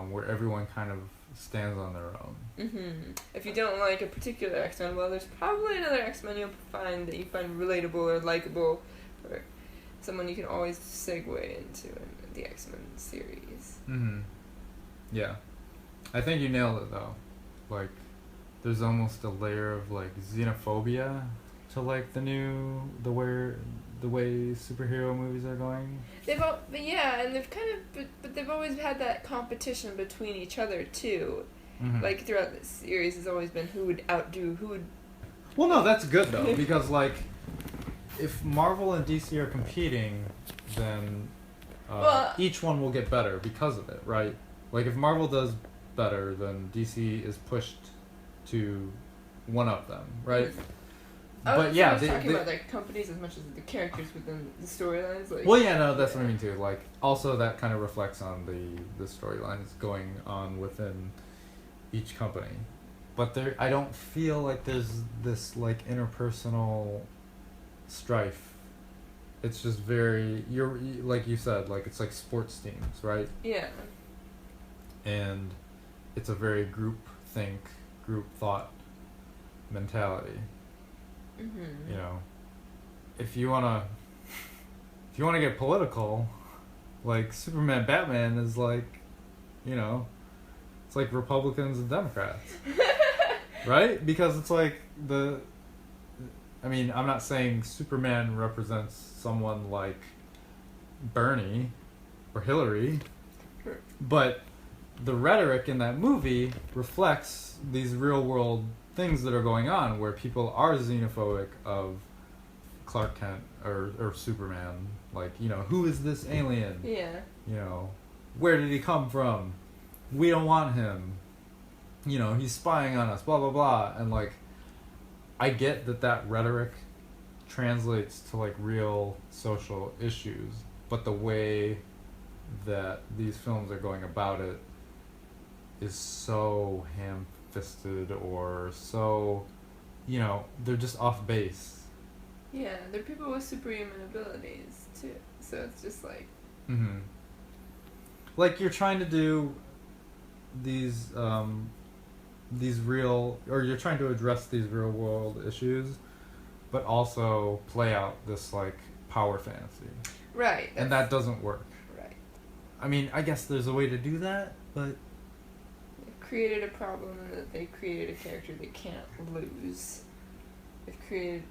Where everyone kind of stands on their own. Mm-hmm. If you don't like a particular X-Men, well, there's probably another X-Men you'll find that you find relatable or likable, or someone you can always segue into in the X-Men series. Mm-hmm. Yeah. I think you nailed it, though. Like, there's almost a layer of, like, xenophobia to, like, the the way superhero movies are going. And they've kind of, but they've always had that competition between each other too. Mm-hmm. Like throughout the series, has always been who would outdo who would. Well, no, that's good though, because like, if Marvel and DC are competing, then each one will get better because of it, right? Like if Marvel does better, then DC is pushed to one up them, right? But yeah, I was talking about like companies as much as the characters within the storylines. Like, well, yeah, no, that's what I mean too. Like, also that kind of reflects on the storylines going on within each company. But I don't feel like there's this like interpersonal strife. It's just very like you said, like it's like sports teams, right? Yeah. And it's a very group thought mentality. Mm-hmm. You know, if you wanna get political, like Superman, Batman is like, you know, it's like Republicans and Democrats, right? Because it's like I mean, I'm not saying Superman represents someone like Bernie or Hillary, but the rhetoric in that movie reflects these real world things that are going on where people are xenophobic of Clark Kent or Superman. Like, you know, who is this alien? Yeah. You know, where did he come from? We don't want him. You know, he's spying on us, blah, blah, blah. And, like, I get that rhetoric translates to, like, real social issues. But the way that these films are going about it is so ham-fisted or so, you know, they're just off base. Yeah, they're people with superhuman abilities, too. So it's just like... Mm-hmm. Like, you're trying to do these real... Or you're trying to address these real-world issues, but also play out this, like, power fantasy. Right. And that doesn't work. Right. I mean, I guess there's a way to do that, but... They've created a problem in that they created a character they can't lose. They've created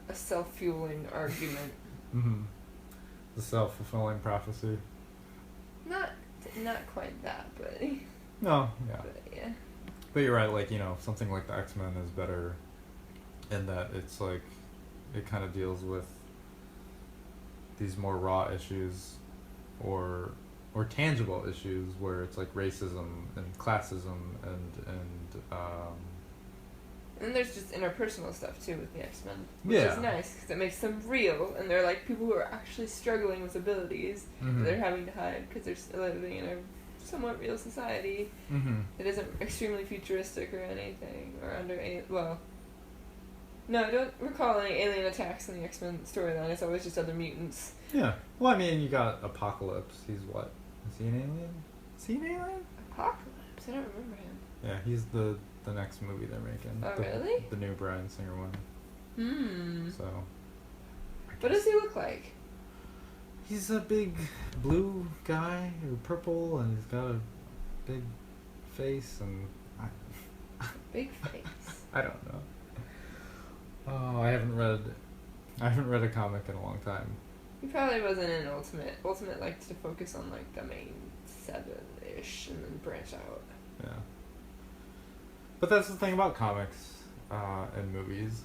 a self-fueling argument. Mm-hmm. The self-fulfilling prophecy. Not quite that, but... No, yeah. But, yeah. But you're right, like, you know, something like the X-Men is better in that it's like, it kind of deals with these more raw issues or tangible issues where it's like racism and classism and there's just interpersonal stuff too with the X-Men, which yeah. is nice because it makes them real, and they're like people who are actually struggling with abilities mm-hmm. that they're having to hide because they're still living in a somewhat real society. Mm-hmm. It isn't extremely futuristic or anything, or under no, I don't recall any alien attacks in the X-Men storyline. It's always just other mutants. Yeah. Well, I mean, you got Apocalypse. He's what? Is he an alien? Is he an alien? Apocalypse? I don't remember him. Yeah, he's the next movie they're making. Oh, really? The new Bryan Singer one. So. What does he look like? He's a big blue guy, or purple, and he's got a big face, and Big face. I don't know. Oh, I haven't read a comic in a long time. He probably wasn't in Ultimate. Ultimate liked to focus on like the main 7-ish and then branch out. Yeah. But that's the thing about comics and movies.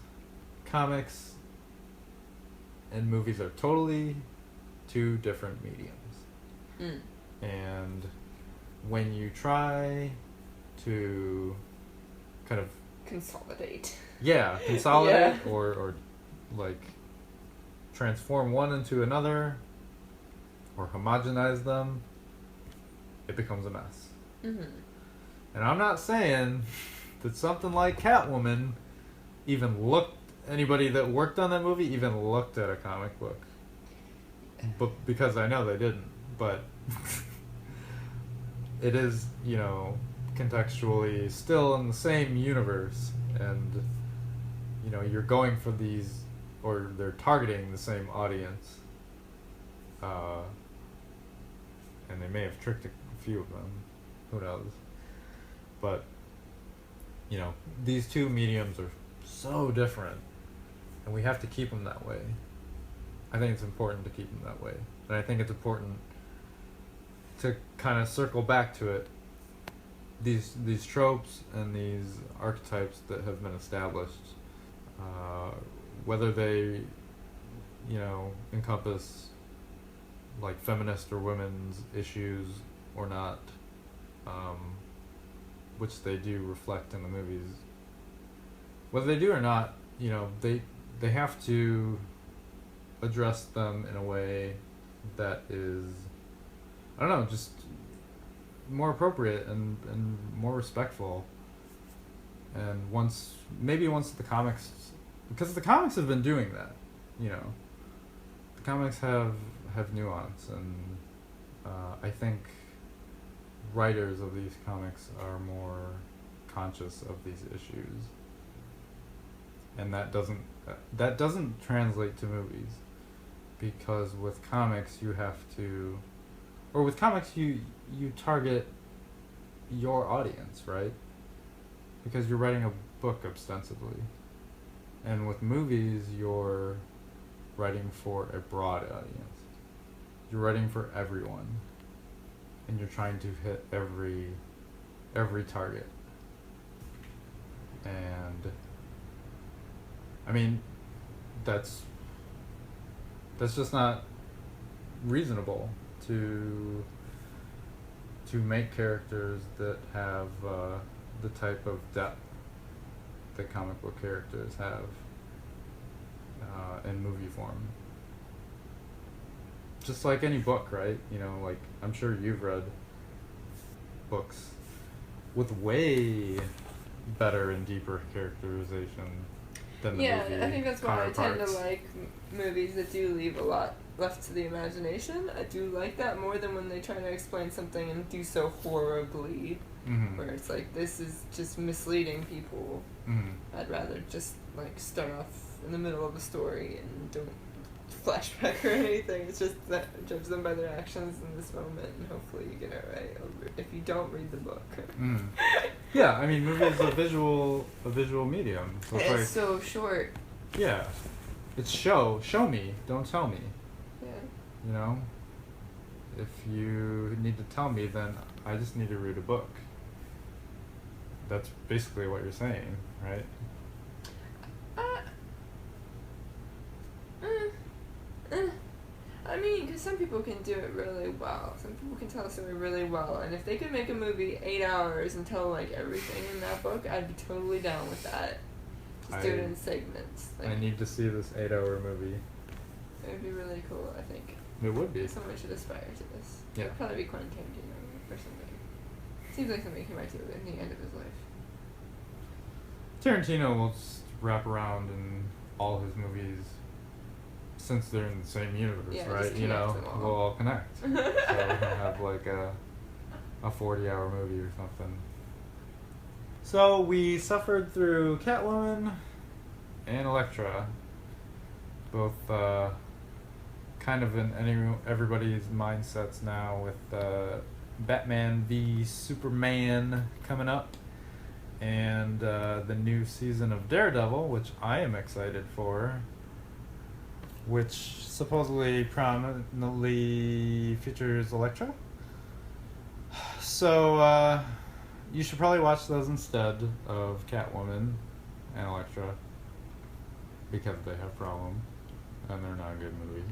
Comics and movies are totally two different mediums. And when you try to kind of consolidate yeah or like transform one into another or homogenize them, it becomes a mess. Mm-hmm. And I'm not saying that something like Catwoman anybody that worked on that movie even looked at a comic book. But because I know they didn't. But it is, you know, contextually still in the same universe, and you know, you're going for these, or they're targeting the same audience, and they may have tricked a few of them, who knows. But you know, these two mediums are so different, and we have to keep them that way. I think it's important to keep them that way. And I think it's important to kind of circle back to it. These tropes and these archetypes that have been established, whether they, encompass like feminist or women's issues or not, which they do reflect in the movies. Whether they do or not, they have to address them in a way that is, I don't know, just more appropriate and more respectful. And once the comics, because the comics have been doing that, the comics have nuance, and I think writers of these comics are more conscious of these issues, and that doesn't translate to movies, because with comics you target your audience, right? Because you're writing a book ostensibly, and with movies you're writing for a broad audience. You're writing for everyone, and you're trying to hit every target. And I mean, that's just not reasonable to make characters that have the type of depth that comic book characters have in movie form. Just like any book, right? Like, I'm sure you've read books with way better and deeper characterization than the movie. Yeah, I think that's why I tend to counterparts. like movies that do leave a lot left to the imagination. I do like that more than when they try to explain something and do so horribly, Mm-hmm. where it's like, this is just misleading people. Mm-hmm. I'd rather just like start off in the middle of a story and don't flashback or anything. It's just that judge them by their actions in this moment, and hopefully you get it right if you don't read the book. Mm. Yeah, I mean, movie is a visual medium. So It's like, so short. yeah, it's show me, don't tell me. Yeah. If you need to tell me, then I just need to read a book. That's basically what you're saying, right? I mean, because some people can do it really well. Some people can tell a story really well. And if they could make a movie 8 hours and tell, like, everything in that book, I'd be totally down with that. Just do it in segments. I need to see this 8-hour movie. It would be really cool, I think. It would be. Someone should aspire to this. Yeah. It'd probably be Quentin Tarantino or something. Seems like something he might do at the end of his life. Tarantino will just wrap around in all his movies, since they're in the same universe, Yeah, right? just connect them all. We'll all connect. So we'll have like a 40-hour movie or something. So we suffered through Catwoman and Elektra, both kind of in everybody's mindsets now, with Batman v Superman coming up, and the new season of Daredevil, which I am excited for, which supposedly prominently features Elektra. So you should probably watch those instead of Catwoman and Elektra, because they have problems and they're not good movies.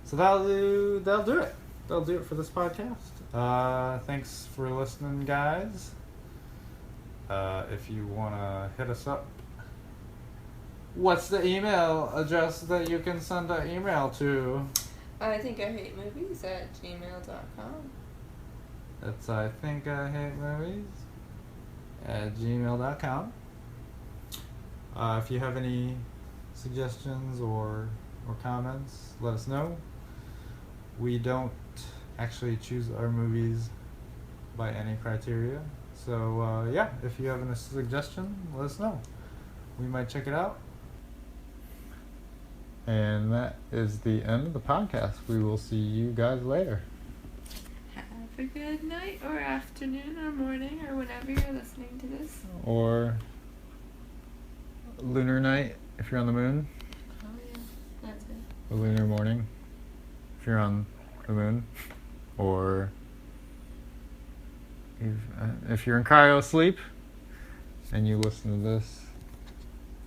So that'll do it. That'll do it for this podcast. Thanks for listening, guys. If you want to hit us up, what's the email address that you can send an email to? I think I hate movies at gmail.com. That's I think I hate movies at gmail.com. If you have any suggestions or comments, let us know. We don't actually choose our movies by any criteria. So yeah, if you have a suggestion, let us know. We might check it out. And that is the end of the podcast. We will see you guys later. Have a good night or afternoon or morning or whenever you're listening to this. Or lunar night if you're on the moon. a lunar morning. If you're on the moon, or if you're in cryo sleep and you listen to this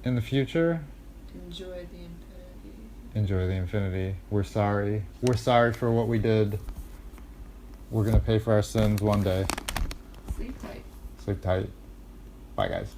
in the future, Enjoy the infinity. Enjoy the infinity. We're sorry. We're sorry for what we did. We're gonna pay for our sins one day. Sleep tight. Sleep tight. Bye, guys.